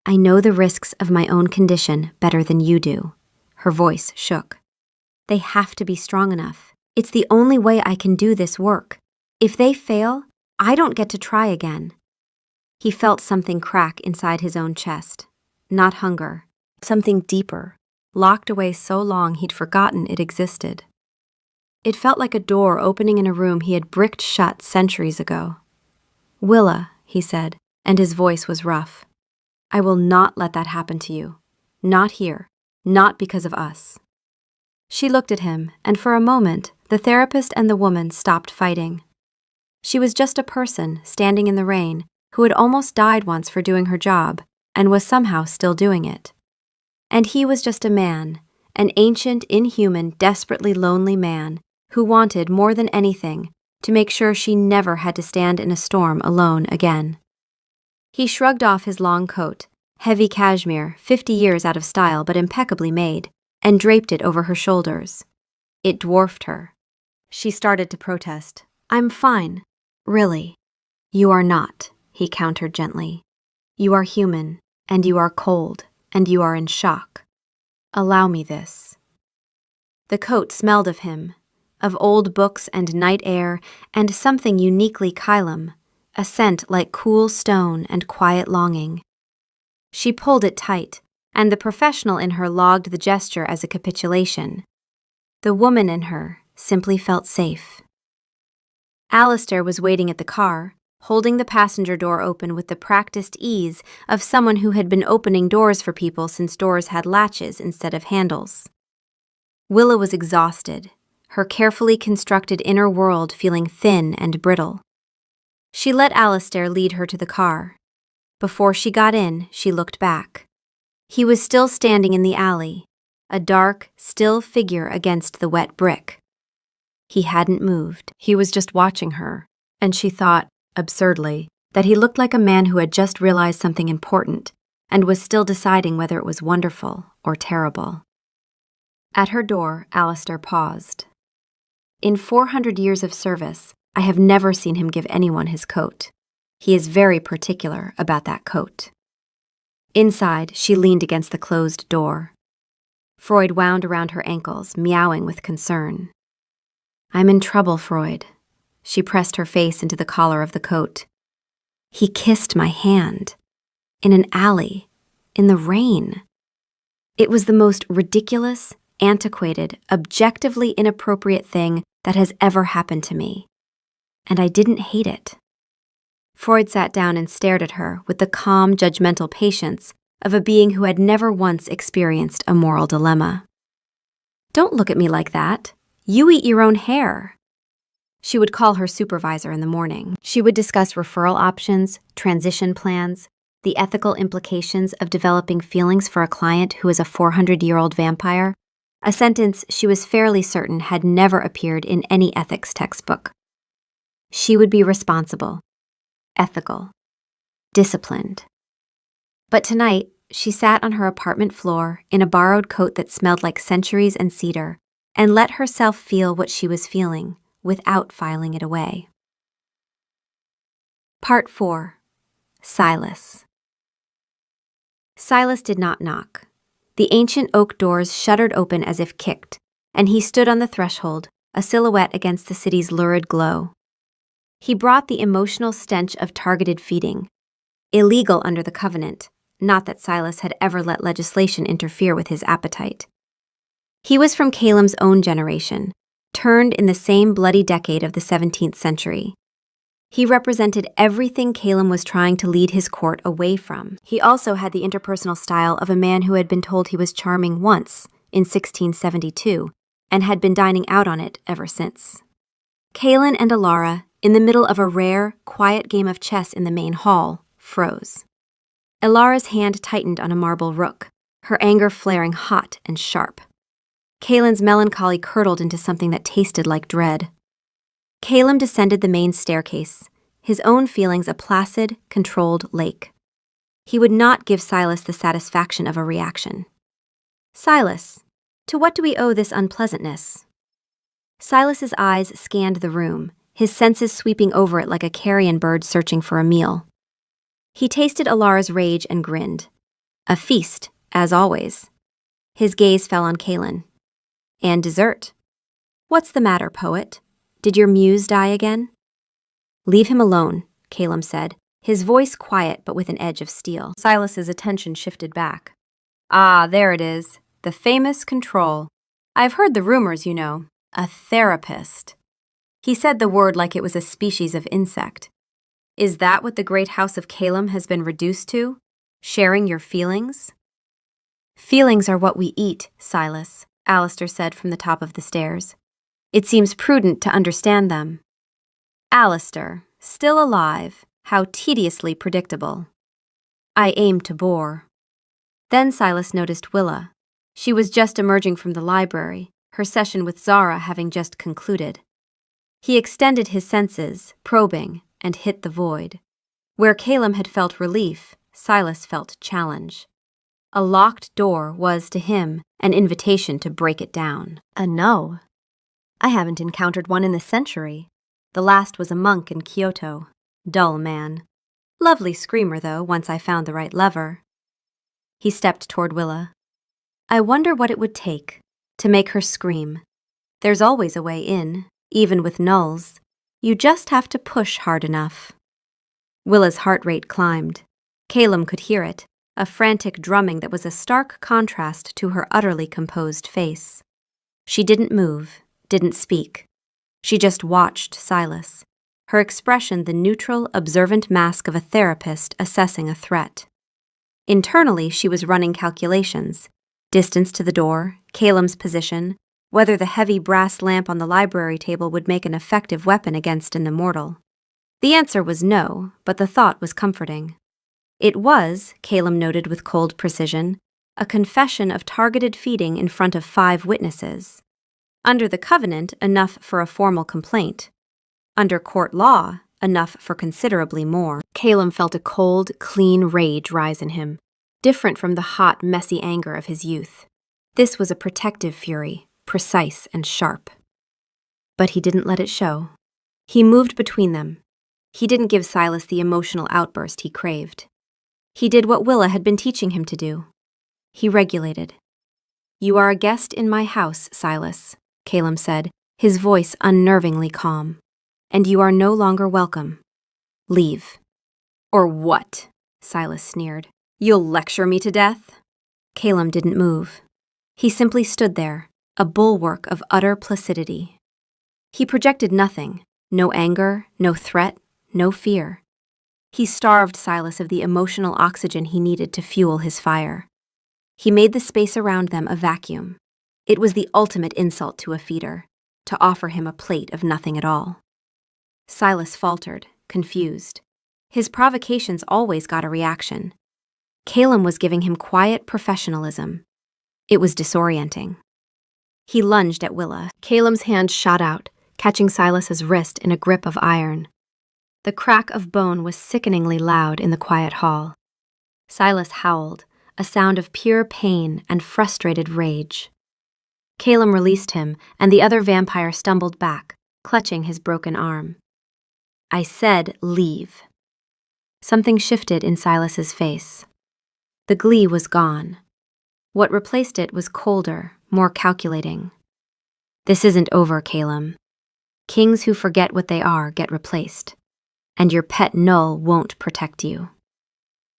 "I know the risks of my own condition better than you do." Her voice shook. "They have to be strong enough. It's the only way I can do this work. If they fail, I don't get to try again." He felt something crack inside his own chest. Not hunger. Something deeper, locked away so long he'd forgotten it existed. It felt like a door opening in a room he had bricked shut centuries ago. "Willa," he said, and his voice was rough. "I will not let that happen to you. Not here. Not because of us." She looked at him, and for a moment, the therapist and the woman stopped fighting. She was just a person standing in the rain who had almost died once for doing her job and was somehow still doing it. And he was just a man, an ancient, inhuman, desperately lonely man who wanted more than anything to make sure she never had to stand in a storm alone again. He shrugged off his long coat, heavy cashmere, 50 years out of style but impeccably made, and draped it over her shoulders. It dwarfed her. She started to protest. "I'm fine. Really." "You are not," he countered gently. "You are human, and you are cold, and you are in shock. Allow me this." The coat smelled of him, of old books and night air, and something uniquely Kylam, a scent like cool stone and quiet longing. She pulled it tight, and the professional in her logged the gesture as a capitulation. The woman in her simply felt safe. Alistair was waiting at the car, holding the passenger door open with the practiced ease of someone who had been opening doors for people since doors had latches instead of handles. Willa was exhausted, her carefully constructed inner world feeling thin and brittle. She let Alistair lead her to the car. Before she got in, she looked back. He was still standing in the alley, a dark, still figure against the wet brick. He hadn't moved. He was just watching her, and she thought, absurdly, that he looked like a man who had just realized something important and was still deciding whether it was wonderful or terrible. At her door, Alistair paused. "In 400 years of service, I have never seen him give anyone his coat. He is very particular about that coat." Inside, she leaned against the closed door. Freud wound around her ankles, meowing with concern. "I'm in trouble, Freud." She pressed her face into the collar of the coat. "He kissed my hand. In an alley. In the rain." It was the most ridiculous, antiquated, objectively inappropriate thing that has ever happened to me. And I didn't hate it. Freud sat down and stared at her with the calm, judgmental patience of a being who had never once experienced a moral dilemma. "Don't look at me like that. You eat your own hair." She would call her supervisor in the morning. She would discuss referral options, transition plans, the ethical implications of developing feelings for a client who is a 400-year-old vampire, a sentence she was fairly certain had never appeared in any ethics textbook. She would be responsible, ethical, disciplined. But tonight, she sat on her apartment floor in a borrowed coat that smelled like centuries and cedar, and let herself feel what she was feeling without filing it away. Part 4. Silas. Silas did not knock. The ancient oak doors shuddered open as if kicked, and he stood on the threshold, a silhouette against the city's lurid glow. He brought the emotional stench of targeted feeding, illegal under the covenant, not that Silas had ever let legislation interfere with his appetite. He was from Calem's own generation, turned in the same bloody decade of the 17th century. He represented everything Calem was trying to lead his court away from. He also had the interpersonal style of a man who had been told he was charming once, in 1672, and had been dining out on it ever since. Calem and Alara, in the middle of a rare, quiet game of chess in the main hall, froze. Alara's hand tightened on a marble rook, her anger flaring hot and sharp. Calem's melancholy curdled into something that tasted like dread. Calem descended the main staircase, his own feelings a placid, controlled lake. He would not give Silas the satisfaction of a reaction. "Silas, to what do we owe this unpleasantness?" Silas's eyes scanned the room, his senses sweeping over it like a carrion bird searching for a meal. He tasted Alara's rage and grinned. A feast, as always. His gaze fell on Calem. "And dessert. What's the matter, poet? Did your muse die again?" "Leave him alone," Calem said, his voice quiet but with an edge of steel. Silas's attention shifted back. "Ah, there it is. The famous control. I've heard the rumors, you know. A therapist." He said the word like it was a species of insect. "Is that what the great house of Calem has been reduced to? Sharing your feelings?" "Feelings are what we eat, Silas," Alistair said from the top of the stairs. "It seems prudent to understand them." "Alistair, still alive, how tediously predictable." "I aim to bore." Then Silas noticed Willa. She was just emerging from the library, her session with Zara having just concluded. He extended his senses, probing, and hit the void. Where Calem had felt relief, Silas felt challenge. A locked door was, to him, an invitation to break it down. No. I haven't encountered one in a century. The last was a monk in Kyoto. Dull man. Lovely screamer, though, once I found the right lever. He stepped toward Willa. "I wonder what it would take to make her scream. There's always a way in, even with nulls. You just have to push hard enough." Willa's heart rate climbed. Calem could hear it, a frantic drumming that was a stark contrast to her utterly composed face. She didn't move, didn't speak. She just watched Silas, her expression the neutral, observant mask of a therapist assessing a threat. Internally, she was running calculations. Distance to the door, Calem's position, whether the heavy brass lamp on the library table would make an effective weapon against an immortal. The answer was no, but the thought was comforting. It was, Calem noted with cold precision, a confession of targeted feeding in front of 5 witnesses. Under the covenant, enough for a formal complaint. Under court law, enough for considerably more. Calem felt a cold, clean rage rise in him, different from the hot, messy anger of his youth. This was a protective fury, precise and sharp. But he didn't let it show. He moved between them. He didn't give Silas the emotional outburst he craved. He did what Willa had been teaching him to do. He regulated. "You are a guest in my house, Silas," Calem said, his voice unnervingly calm. "And you are no longer welcome. Leave." "Or what?" Silas sneered. "You'll lecture me to death?" Calum didn't move. He simply stood there, a bulwark of utter placidity. He projected nothing, no anger, no threat, no fear. He starved Silas of the emotional oxygen he needed to fuel his fire. He made the space around them a vacuum. It was the ultimate insult to a feeder, to offer him a plate of nothing at all. Silas faltered, confused. His provocations always got a reaction. Calum was giving him quiet professionalism. It was disorienting. He lunged at Willa. Calum's hand shot out, catching Silas's wrist in a grip of iron. The crack of bone was sickeningly loud in the quiet hall. Silas howled, a sound of pure pain and frustrated rage. Calum released him, and the other vampire stumbled back, clutching his broken arm. I said, leave. Something shifted in Silas's face. The glee was gone. What replaced it was colder, more calculating. This isn't over, Calum. Kings who forget what they are get replaced, and your pet Null won't protect you.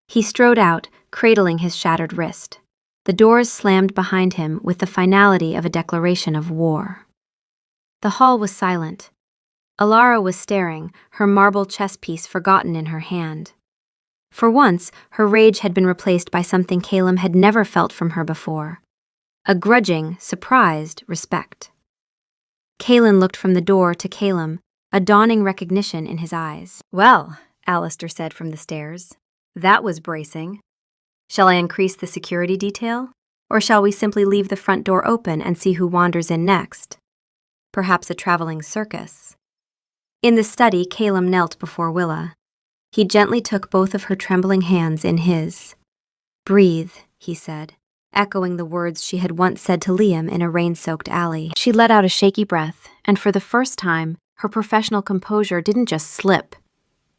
He strode out, cradling his shattered wrist. The doors slammed behind him with the finality of a declaration of war. The hall was silent. Alara was staring, her marble chess piece forgotten in her hand. For once, her rage had been replaced by something Calum had never felt from her before. A grudging, surprised respect. Calum looked from the door to Calum, a dawning recognition in his eyes. Well, Alistair said from the stairs, that was bracing. Shall I increase the security detail? Or shall we simply leave the front door open and see who wanders in next? Perhaps a traveling circus. In the study, Calum knelt before Willa. He gently took both of her trembling hands in his. Breathe, he said, echoing the words she had once said to Liam in a rain-soaked alley. She let out a shaky breath, and for the first time, her professional composure didn't just slip.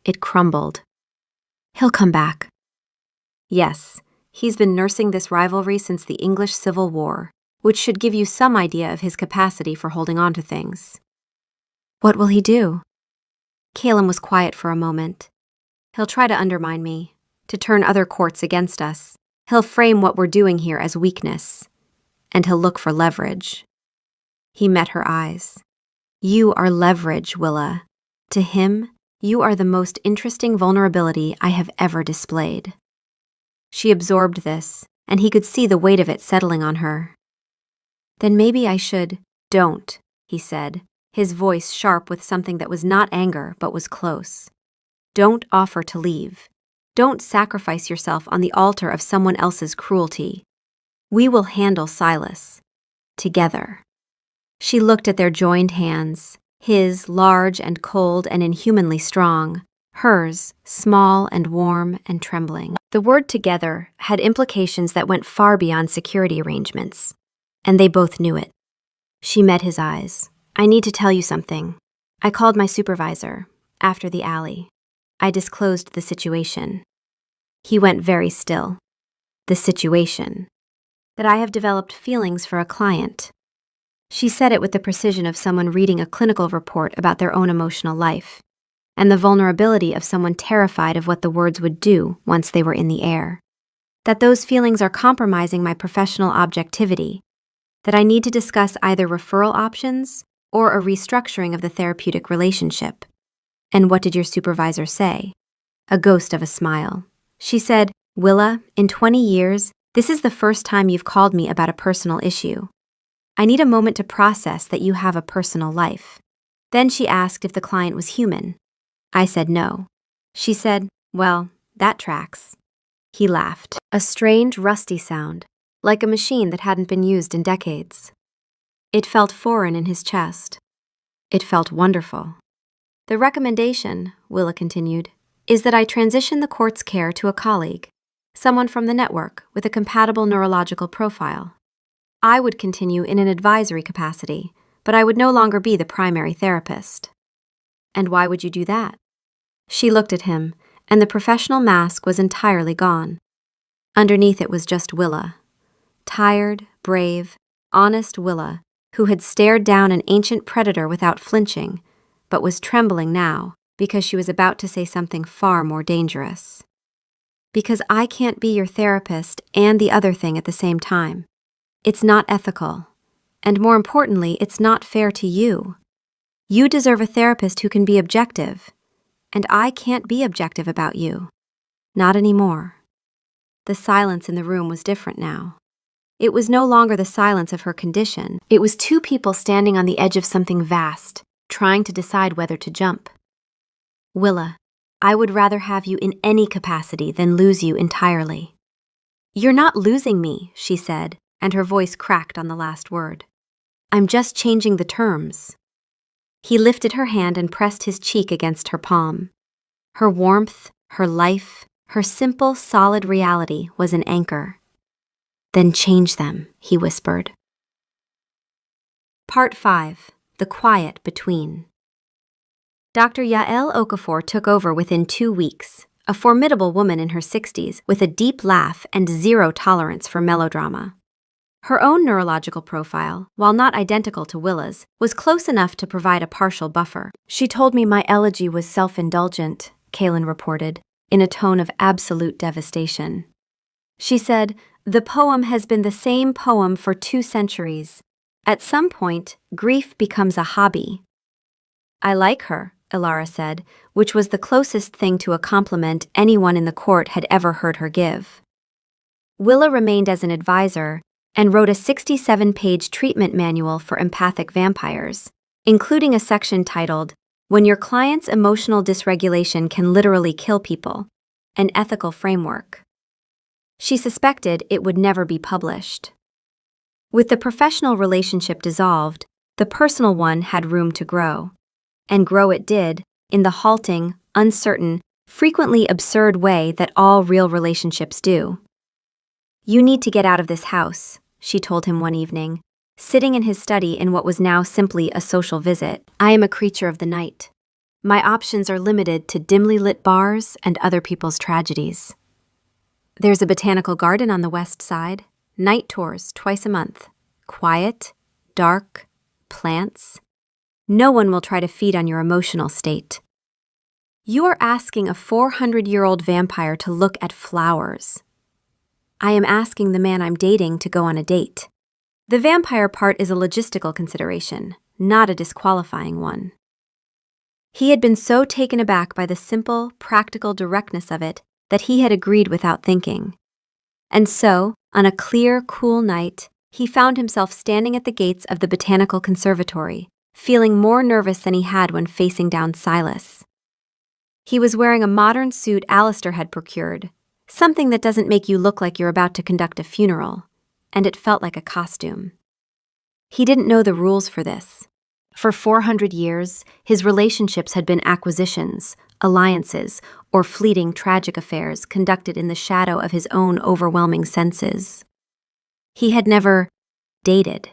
It crumbled. He'll come back. Yes, he's been nursing this rivalry since the English Civil War, which should give you some idea of his capacity for holding on to things. What will he do? Calum was quiet for a moment. He'll try to undermine me, to turn other courts against us. He'll frame what we're doing here as weakness, and he'll look for leverage. He met her eyes. You are leverage, Willa. To him, you are the most interesting vulnerability I have ever displayed. She absorbed this, and he could see the weight of it settling on her. Then maybe I should. Don't, he said, his voice sharp with something that was not anger but was close. Don't offer to leave. Don't sacrifice yourself on the altar of someone else's cruelty. We will handle Silas. Together. She looked at their joined hands, his large and cold and inhumanly strong, hers small and warm and trembling. The word together had implications that went far beyond security arrangements, and they both knew it. She met his eyes. I need to tell you something. I called my supervisor, after the alley. I disclosed the situation. He went very still. The situation. That I have developed feelings for a client. She said it with the precision of someone reading a clinical report about their own emotional life, and the vulnerability of someone terrified of what the words would do once they were in the air. That those feelings are compromising my professional objectivity. That I need to discuss either referral options or a restructuring of the therapeutic relationship. And what did your supervisor say? A ghost of a smile. She said, Willa, in 20 years, this is the first time you've called me about a personal issue. I need a moment to process that you have a personal life. Then she asked if the client was human. I said no. She said, well, that tracks. He laughed. A strange, rusty sound, like a machine that hadn't been used in decades. It felt foreign in his chest. It felt wonderful. The recommendation, Willa continued, is that I transition the court's care to a colleague, someone from the network with a compatible neurological profile. I would continue in an advisory capacity, but I would no longer be the primary therapist. And why would you do that? She looked at him, and the professional mask was entirely gone. Underneath it was just Willa. Tired, brave, honest Willa, who had stared down an ancient predator without flinching, but was trembling now because she was about to say something far more dangerous. Because I can't be your therapist and the other thing at the same time. It's not ethical. And more importantly, it's not fair to you. You deserve a therapist who can be objective. And I can't be objective about you. Not anymore. The silence in the room was different now. It was no longer the silence of her condition. It was two people standing on the edge of something vast, trying to decide whether to jump. Willa, I would rather have you in any capacity than lose you entirely. You're not losing me, she said, and her voice cracked on the last word. I'm just changing the terms. He lifted her hand and pressed his cheek against her palm. Her warmth, her life, her simple, solid reality was an anchor. Then change them, he whispered. Part 5. The Quiet Between. Dr. Yael Okafor took over within 2 weeks, a formidable woman in her 60s with a deep laugh and zero tolerance for melodrama. Her own neurological profile, while not identical to Willa's, was close enough to provide a partial buffer. She told me my elegy was self-indulgent, Kaylin reported, in a tone of absolute devastation. She said, the poem has been the same poem for 2 centuries. At some point, grief becomes a hobby. I like her, Ilara said, which was the closest thing to a compliment anyone in the court had ever heard her give. Willa remained as an advisor and wrote a 67-page treatment manual for empathic vampires, including a section titled, When Your Client's Emotional Dysregulation Can Literally Kill People, an ethical framework. She suspected it would never be published. With the professional relationship dissolved, the personal one had room to grow. And grow it did, in the halting, uncertain, frequently absurd way that all real relationships do. You need to get out of this house, she told him one evening, sitting in his study in what was now simply a social visit. I am a creature of the night. My options are limited to dimly lit bars and other people's tragedies. There's a botanical garden on the west side, night tours twice a month. Quiet, dark, plants. No one will try to feed on your emotional state. You are asking a 400-year-old vampire to look at flowers. I am asking the man I'm dating to go on a date. The vampire part is a logistical consideration, not a disqualifying one. He had been so taken aback by the simple, practical directness of it that he had agreed without thinking. And so, on a clear, cool night, he found himself standing at the gates of the Botanical Conservatory, feeling more nervous than he had when facing down Silas. He was wearing a modern suit Alistair had procured, something that doesn't make you look like you're about to conduct a funeral, and it felt like a costume. He didn't know the rules for this. For 400 years, his relationships had been acquisitions, alliances, or fleeting tragic affairs conducted in the shadow of his own overwhelming senses. He had never dated.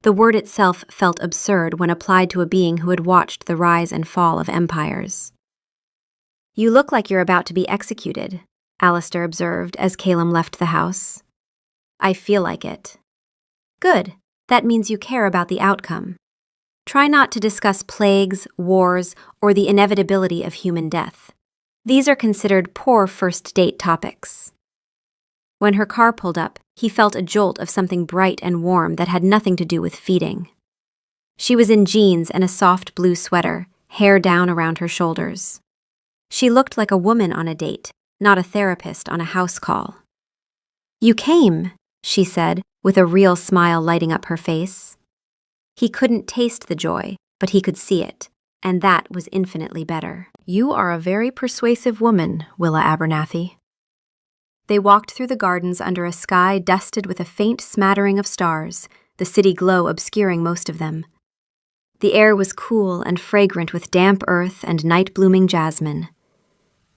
The word itself felt absurd when applied to a being who had watched the rise and fall of empires. You look like you're about to be executed, Alistair observed as Calum left the house. I feel like it. Good, that means you care about the outcome. Try not to discuss plagues, wars, or the inevitability of human death. These are considered poor first date topics. When her car pulled up, he felt a jolt of something bright and warm that had nothing to do with feeding. She was in jeans and a soft blue sweater, hair down around her shoulders. She looked like a woman on a date, not a therapist on a house call. You came, she said, with a real smile lighting up her face. He couldn't taste the joy, but he could see it, and that was infinitely better. You are a very persuasive woman, Willa Abernathy. They walked through the gardens under a sky dusted with a faint smattering of stars, the city glow obscuring most of them. The air was cool and fragrant with damp earth and night-blooming jasmine.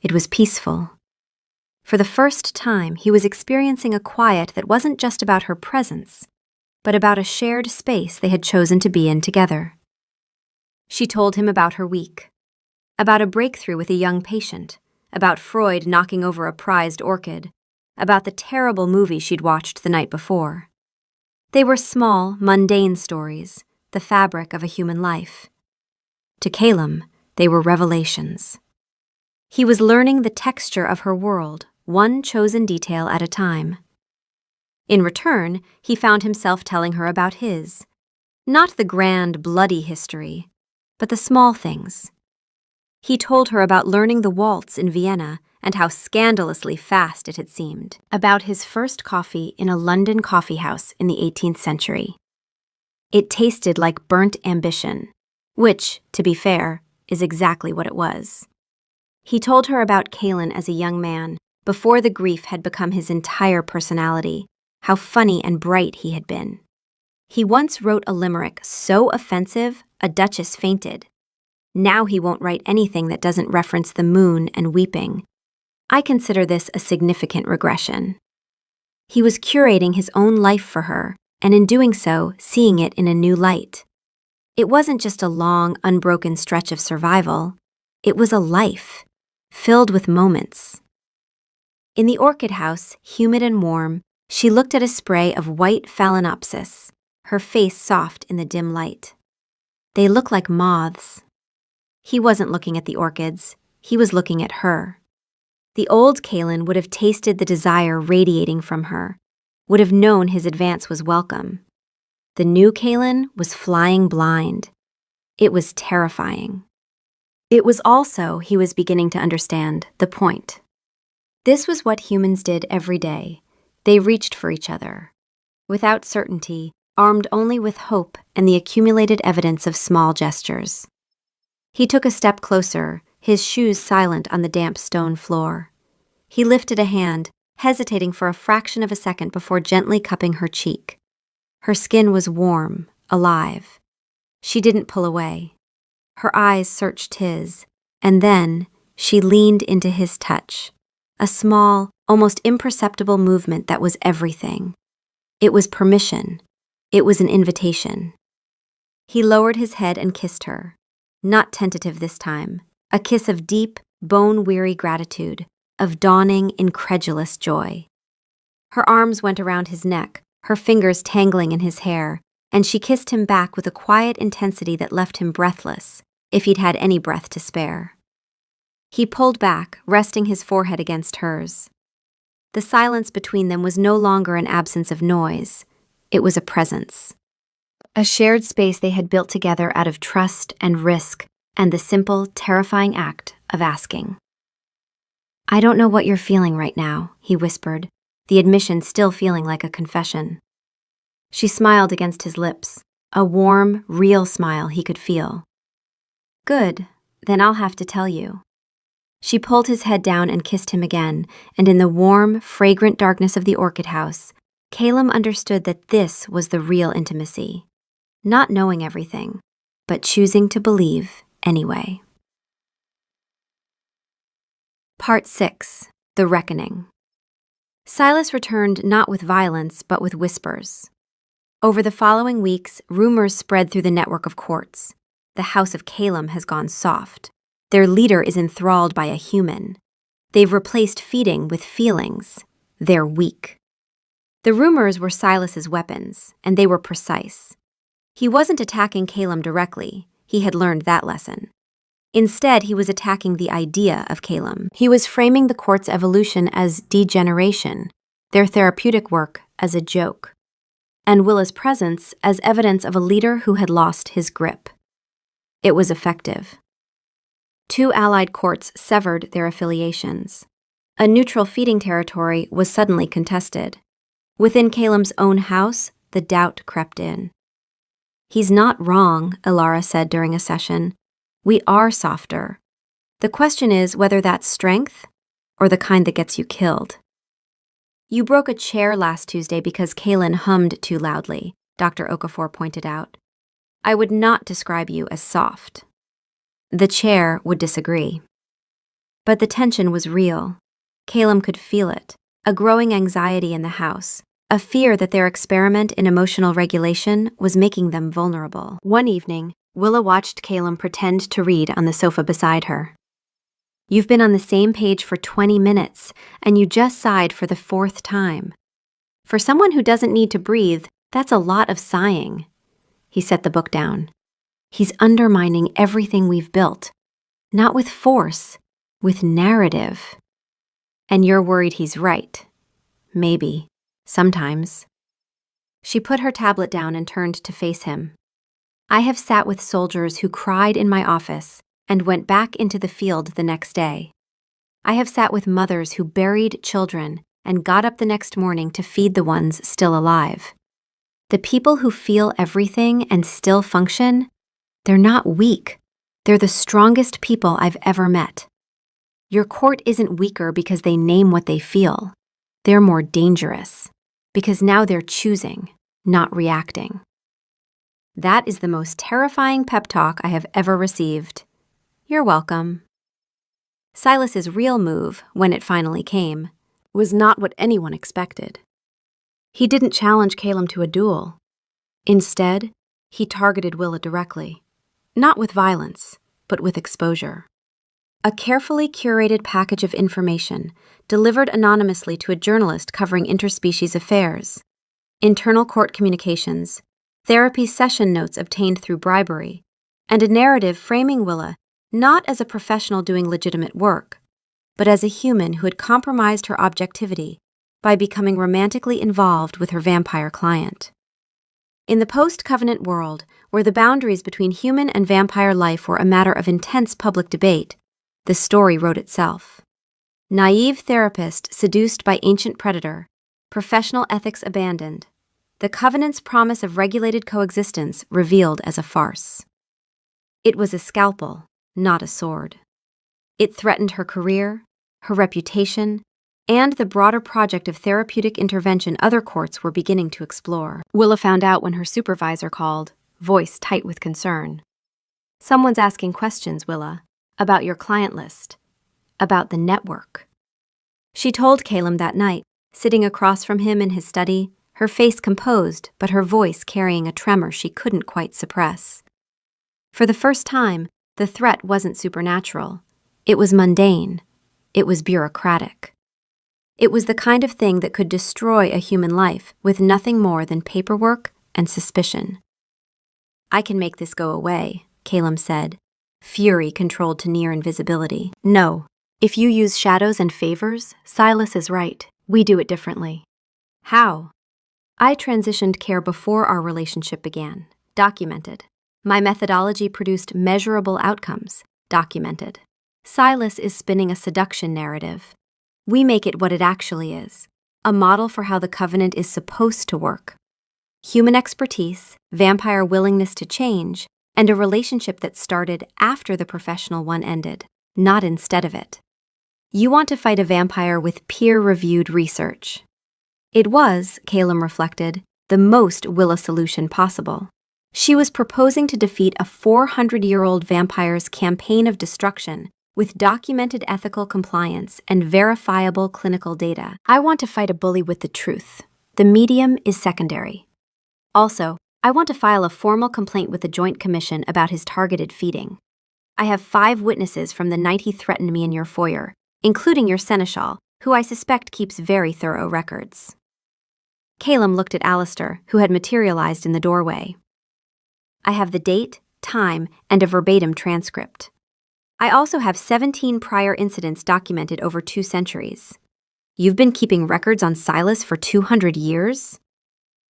It was peaceful. For the first time, he was experiencing a quiet that wasn't just about her presence, but about a shared space they had chosen to be in together. She told him about her week, about a breakthrough with a young patient, about Freud knocking over a prized orchid, about the terrible movie she'd watched the night before. They were small, mundane stories, the fabric of a human life. To Calum, they were revelations. He was learning the texture of her world, one chosen detail at a time. In return, he found himself telling her about his. Not the grand, bloody history, but the small things. He told her about learning the waltz in Vienna and how scandalously fast it had seemed, about his first coffee in a London coffeehouse in the 18th century. It tasted like burnt ambition, which, to be fair, is exactly what it was. He told her about Callan as a young man, before the grief had become his entire personality, how funny and bright he had been. He once wrote a limerick so offensive, a duchess fainted. Now he won't write anything that doesn't reference the moon and weeping. I consider this a significant regression. He was curating his own life for her, and in doing so, seeing it in a new light. It wasn't just a long, unbroken stretch of survival. It was a life, filled with moments. In the orchid house, humid and warm, she looked at a spray of white phalaenopsis, her face soft in the dim light. They look like moths. He wasn't looking at the orchids, he was looking at her. The old Callan would have tasted the desire radiating from her, would have known his advance was welcome. The new Callan was flying blind. It was terrifying. It was also, he was beginning to understand, the point. This was what humans did every day. They reached for each other. Without certainty, armed only with hope and the accumulated evidence of small gestures. He took a step closer, his shoes silent on the damp stone floor. He lifted a hand, hesitating for a fraction of a second before gently cupping her cheek. Her skin was warm, alive. She didn't pull away. Her eyes searched his, and then she leaned into his touch. A small, almost imperceptible movement that was everything. It was permission. It was an invitation. He lowered his head and kissed her. Not tentative this time, a kiss of deep, bone-weary gratitude, of dawning, incredulous joy. Her arms went around his neck, her fingers tangling in his hair, and she kissed him back with a quiet intensity that left him breathless, if he'd had any breath to spare. He pulled back, resting his forehead against hers. The silence between them was no longer an absence of noise. It was a presence. A shared space they had built together out of trust and risk, and the simple, terrifying act of asking. "I don't know what you're feeling right now," he whispered, the admission still feeling like a confession. She smiled against his lips, a warm, real smile he could feel. "Good, then I'll have to tell you." She pulled his head down and kissed him again, and in the warm, fragrant darkness of the orchid house, Callan understood that this was the real intimacy. Not knowing everything, but choosing to believe anyway. Part 6. The Reckoning. Silas returned not with violence, but with whispers. Over the following weeks, rumors spread through the network of courts. The House of Callan has gone soft. Their leader is enthralled by a human. They've replaced feeding with feelings. They're weak. The rumors were Silas's weapons, and they were precise. He wasn't attacking Callan directly. He had learned that lesson. Instead, he was attacking the idea of Callan. He was framing the court's evolution as degeneration, their therapeutic work as a joke, and Willa's presence as evidence of a leader who had lost his grip. It was effective. Two allied courts severed their affiliations. A neutral feeding territory was suddenly contested. Within Callan's own house, the doubt crept in. "He's not wrong," Ilara said during a session. "We are softer. The question is whether that's strength or the kind that gets you killed." "You broke a chair last Tuesday because Callan hummed too loudly," Dr. Okafor pointed out. "I would not describe you as soft." The chair would disagree. But the tension was real. Callan could feel it, a growing anxiety in the house, a fear that their experiment in emotional regulation was making them vulnerable. One evening, Willa watched Callan pretend to read on the sofa beside her. "You've been on the same page for 20 minutes, and you just sighed for the 4th time. For someone who doesn't need to breathe, that's a lot of sighing." He set the book down. "He's undermining everything we've built. Not with force, with narrative." And you're worried he's right. Maybe. Sometimes. She put her tablet down and turned to face him. I have sat with soldiers who cried in my office and went back into the field the next day. I have sat with mothers who buried children and got up the next morning to feed the ones still alive. The people who feel everything and still function, they're not weak. They're the strongest people I've ever met. Your court isn't weaker because they name what they feel. They're more dangerous because now they're choosing, not reacting. That is the most terrifying pep talk I have ever received. You're welcome. Silas's real move, when it finally came, was not what anyone expected. He didn't challenge Calum to a duel. Instead, he targeted Willa directly, not with violence, but with exposure. A carefully curated package of information delivered anonymously to a journalist covering interspecies affairs, internal court communications, therapy session notes obtained through bribery, and a narrative framing Willa not as a professional doing legitimate work, but as a human who had compromised her objectivity by becoming romantically involved with her vampire client. In the post-Covenant world, where the boundaries between human and vampire life were a matter of intense public debate, the story wrote itself. Naive therapist seduced by ancient predator, professional ethics abandoned, the Covenant's promise of regulated coexistence revealed as a farce. It was a scalpel, not a sword. It threatened her career, her reputation, and the broader project of therapeutic intervention other courts were beginning to explore. Willa found out when her supervisor called, voice tight with concern. Someone's asking questions, Willa, about your client list, about the network. She told Calum that night, sitting across from him in his study, her face composed but her voice carrying a tremor she couldn't quite suppress. For the first time, the threat wasn't supernatural. It was mundane. It was bureaucratic. It was the kind of thing that could destroy a human life with nothing more than paperwork and suspicion. I can make this go away, Calum said, fury controlled to near invisibility. No, if you use shadows and favors, Silas is right. We do it differently. How? I transitioned care before our relationship began. Documented. My methodology produced measurable outcomes. Documented. Silas is spinning a seduction narrative. We make it what it actually is, a model for how the Covenant is supposed to work. Human expertise, vampire willingness to change, and a relationship that started after the professional one ended, not instead of it. You want to fight a vampire with peer-reviewed research. It was, Calum reflected, the most Willa solution possible. She was proposing to defeat a 400-year-old vampire's campaign of destruction with documented ethical compliance and verifiable clinical data. I want to fight a bully with the truth. The medium is secondary. Also, I want to file a formal complaint with the Joint Commission about his targeted feeding. I have 5 witnesses from the night he threatened me in your foyer, including your seneschal, who I suspect keeps very thorough records. Calum looked at Alistair, who had materialized in the doorway. I have the date, time, and a verbatim transcript. I also have 17 prior incidents documented over 2 centuries. You've been keeping records on Silas for 200 years?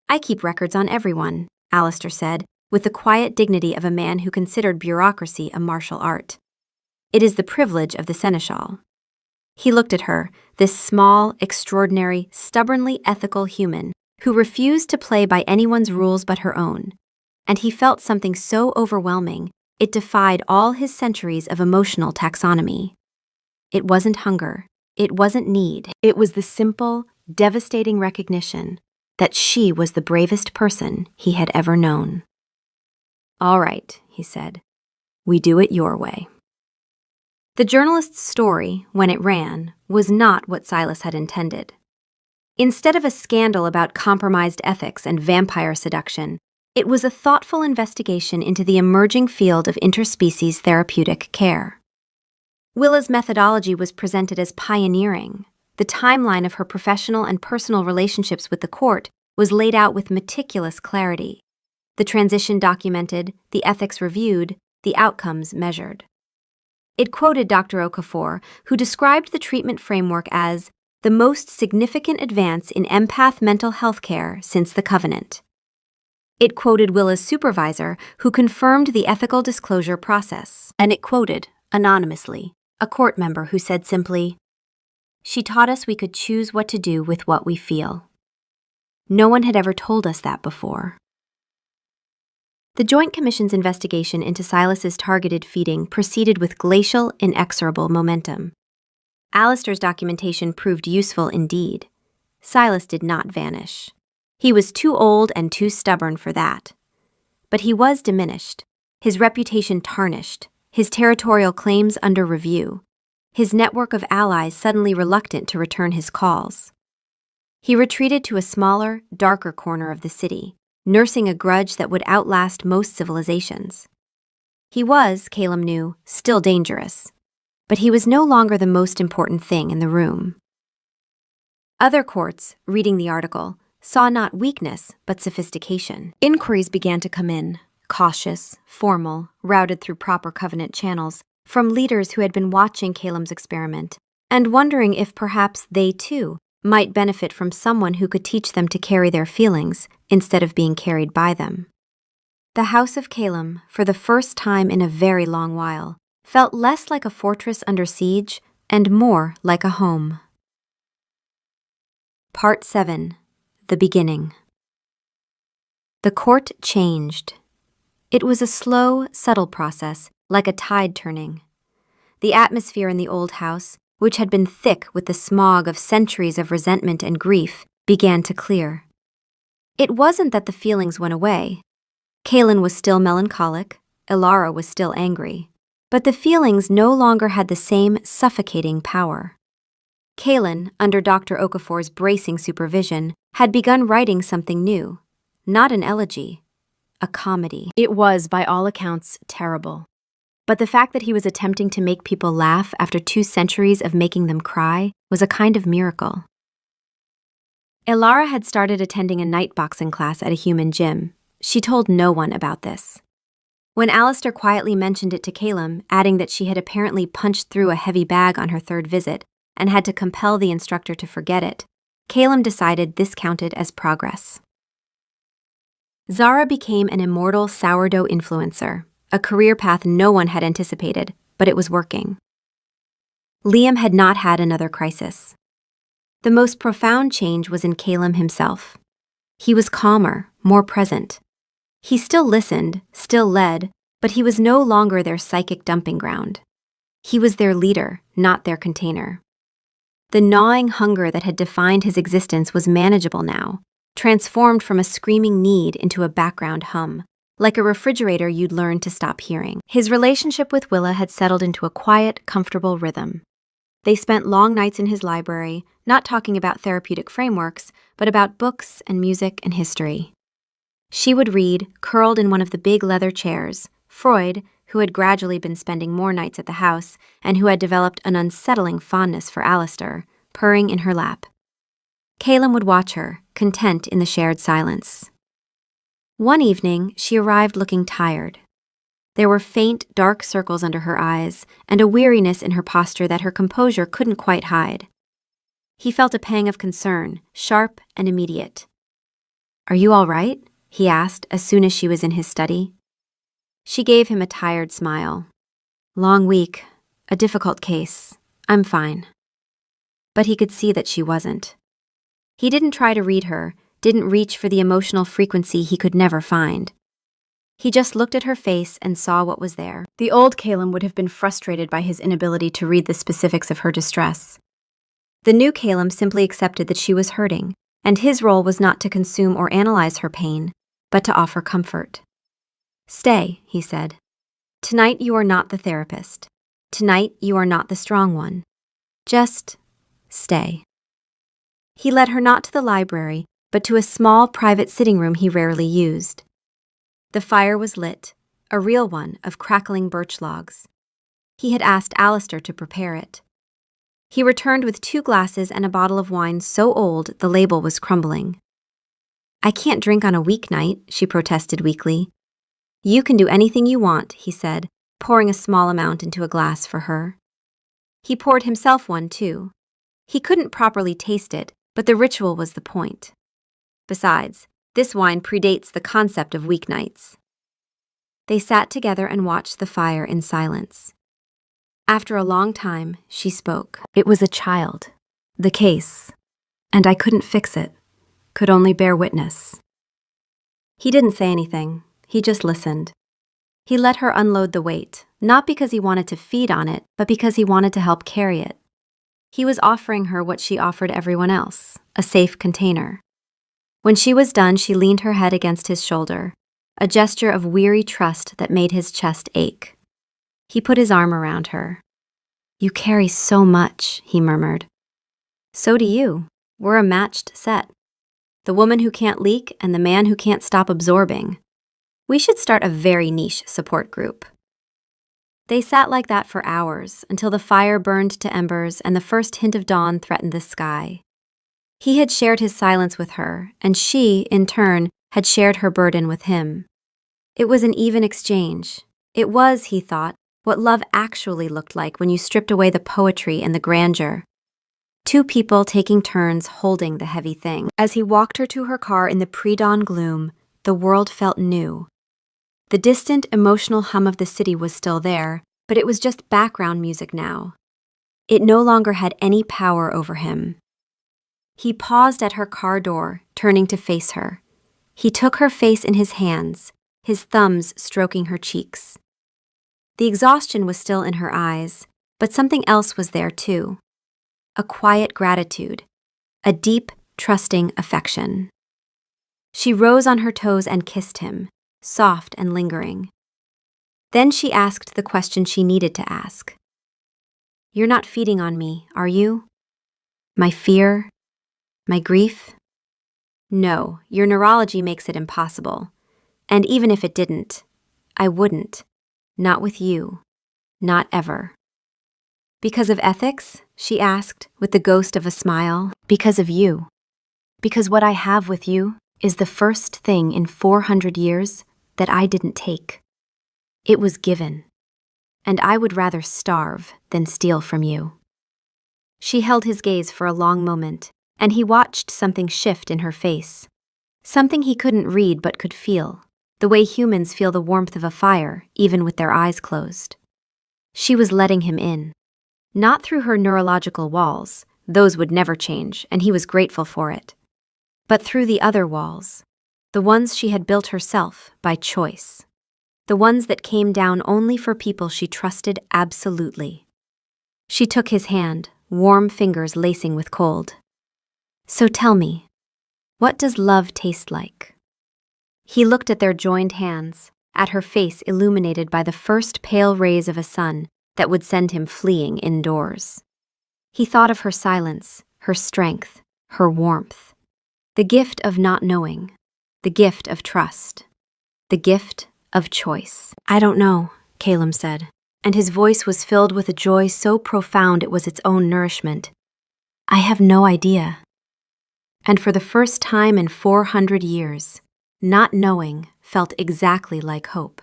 I keep records on everyone, Alistair said, with the quiet dignity of a man who considered bureaucracy a martial art. It is the privilege of the seneschal. He looked at her, this small, extraordinary, stubbornly ethical human who refused to play by anyone's rules but her own, and he felt something so overwhelming it defied all his centuries of emotional taxonomy. It wasn't hunger. It wasn't need. It was the simple, devastating recognition that she was the bravest person he had ever known. All right, he said. We do it your way. The journalist's story, when it ran, was not what Silas had intended. Instead of a scandal about compromised ethics and vampire seduction, it was a thoughtful investigation into the emerging field of interspecies therapeutic care. Willa's methodology was presented as pioneering. The timeline of her professional and personal relationships with the court was laid out with meticulous clarity. The transition documented, the ethics reviewed, the outcomes measured. It quoted Dr. Okafor, who described the treatment framework as the most significant advance in empath mental health care since the Covenant. It quoted Willa's supervisor, who confirmed the ethical disclosure process. And it quoted, anonymously, a court member who said simply, "She taught us we could choose what to do with what we feel. No one had ever told us that before." The Joint Commission's investigation into Silas's targeted feeding proceeded with glacial, inexorable momentum. Alistair's documentation proved useful indeed. Silas did not vanish. He was too old and too stubborn for that. But he was diminished, his reputation tarnished, his territorial claims under review, his network of allies suddenly reluctant to return his calls. He retreated to a smaller, darker corner of the city, nursing a grudge that would outlast most civilizations. He was, Calum knew, still dangerous, but he was no longer the most important thing in the room. Other courts, reading the article, saw not weakness but sophistication. Inquiries began to come in, cautious, formal, routed through proper Covenant channels, from leaders who had been watching Calum's experiment, and wondering if perhaps they too might benefit from someone who could teach them to carry their feelings instead of being carried by them. The house of Calum, for the first time in a very long while, felt less like a fortress under siege and more like a home. Part 7. The Beginning. The court changed. It was a slow, subtle process, like a tide turning. The atmosphere in the old house, which had been thick with the smog of centuries of resentment and grief, began to clear. It wasn't that the feelings went away. Kaelin was still melancholic, Ilara was still angry, but the feelings no longer had the same suffocating power. Kaelin, under Dr. Okafor's bracing supervision, had begun writing something new, not an elegy, a comedy. It was, by all accounts, terrible. But the fact that he was attempting to make people laugh after 2 centuries of making them cry was a kind of miracle. Ilara had started attending a night boxing class at a human gym. She told no one about this. When Alistair quietly mentioned it to Calum, adding that she had apparently punched through a heavy bag on her 3rd visit and had to compel the instructor to forget it, Calum decided this counted as progress. Zara became an immortal sourdough influencer, a career path no one had anticipated, but it was working. Liam had not had another crisis. The most profound change was in Calum himself. He was calmer, more present. He still listened, still led, but he was no longer their psychic dumping ground. He was their leader, not their container. The gnawing hunger that had defined his existence was manageable now, transformed from a screaming need into a background hum, like a refrigerator you'd learned to stop hearing. His relationship with Willa had settled into a quiet, comfortable rhythm. They spent long nights in his library, not talking about therapeutic frameworks, but about books and music and history. She would read, curled in one of the big leather chairs, Freud, who had gradually been spending more nights at the house and who had developed an unsettling fondness for Alistair, purring in her lap. Calum would watch her, content in the shared silence. One evening, she arrived looking tired. There were faint, dark circles under her eyes and a weariness in her posture that her composure couldn't quite hide. He felt a pang of concern, sharp and immediate. "Are you all right?" he asked as soon as she was in his study. She gave him a tired smile. "Long week, a difficult case. I'm fine." But he could see that she wasn't. He didn't try to read her, didn't reach for the emotional frequency he could never find. He just looked at her face and saw what was there. The old Calum would have been frustrated by his inability to read the specifics of her distress. The new Calum simply accepted that she was hurting, and his role was not to consume or analyze her pain, but to offer comfort. "Stay," he said. "Tonight you are not the therapist. Tonight you are not the strong one. Just stay." He led her not to the library, but to a small private sitting room he rarely used. The fire was lit, a real one of crackling birch logs. He had asked Alistair to prepare it. He returned with 2 glasses and a bottle of wine so old the label was crumbling. "I can't drink on a weeknight," she protested weakly. "You can do anything you want," he said, pouring a small amount into a glass for her. He poured himself one, too. He couldn't properly taste it, but the ritual was the point. Besides, this wine predates the concept of weeknights. They sat together and watched the fire in silence. After a long time, she spoke. It was a child. The case. And I couldn't fix it. Could only bear witness. He didn't say anything. He just listened. He let her unload the weight, not because he wanted to feed on it, but because he wanted to help carry it. He was offering her what she offered everyone else, a safe container. When she was done, she leaned her head against his shoulder, a gesture of weary trust that made his chest ache. He put his arm around her. "You carry so much," he murmured. "So do you. We're a matched set. The woman who can't leak and the man who can't stop absorbing. We should start a very niche support group." They sat like that for hours, until the fire burned to embers and the first hint of dawn threatened the sky. He had shared his silence with her, and she, in turn, had shared her burden with him. It was an even exchange. It was, he thought, what love actually looked like when you stripped away the poetry and the grandeur. Two people taking turns holding the heavy thing. As he walked her to her car in the pre-dawn gloom, the world felt new. The distant, emotional hum of the city was still there, but it was just background music now. It no longer had any power over him. He paused at her car door, turning to face her. He took her face in his hands, his thumbs stroking her cheeks. The exhaustion was still in her eyes, but something else was there too. A quiet gratitude, a deep, trusting affection. She rose on her toes and kissed him, soft and lingering. Then she asked the question she needed to ask. "You're not feeding on me, are you? My fear? My grief?" "No, your neurology makes it impossible. And even if it didn't, I wouldn't. Not with you. Not ever." "Because of ethics?" she asked, with the ghost of a smile. "Because of you. Because what I have with you is the first thing in 400 years that I didn't take. It was given. And I would rather starve than steal from you." She held his gaze for a long moment, and he watched something shift in her face. Something he couldn't read but could feel, the way humans feel the warmth of a fire, even with their eyes closed. She was letting him in. Not through her neurological walls, those would never change, and he was grateful for it. But through the other walls, the ones she had built herself by choice. The ones that came down only for people she trusted absolutely. She took his hand, warm fingers lacing with cold. "So tell me, what does love taste like?" He looked at their joined hands, at her face illuminated by the first pale rays of a sun that would send him fleeing indoors. He thought of her silence, her strength, her warmth. The gift of not knowing, the gift of trust, the gift of choice. "I don't know," Caleb said, and his voice was filled with a joy so profound it was its own nourishment. "I have no idea." And for the first time in 400 years, not knowing felt exactly like hope.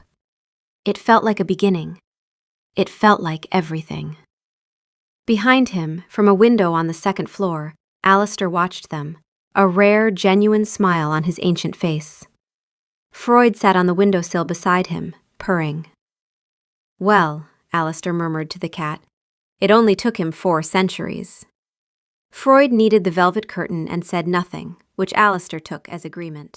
It felt like a beginning. It felt like everything. Behind him, from a window on the second floor, Alistair watched them, a rare, genuine smile on his ancient face. Freud sat on the windowsill beside him, purring. "Well," Alistair murmured to the cat, "it only took him 4 centuries." Freud kneaded the velvet curtain and said nothing, which Alistair took as agreement.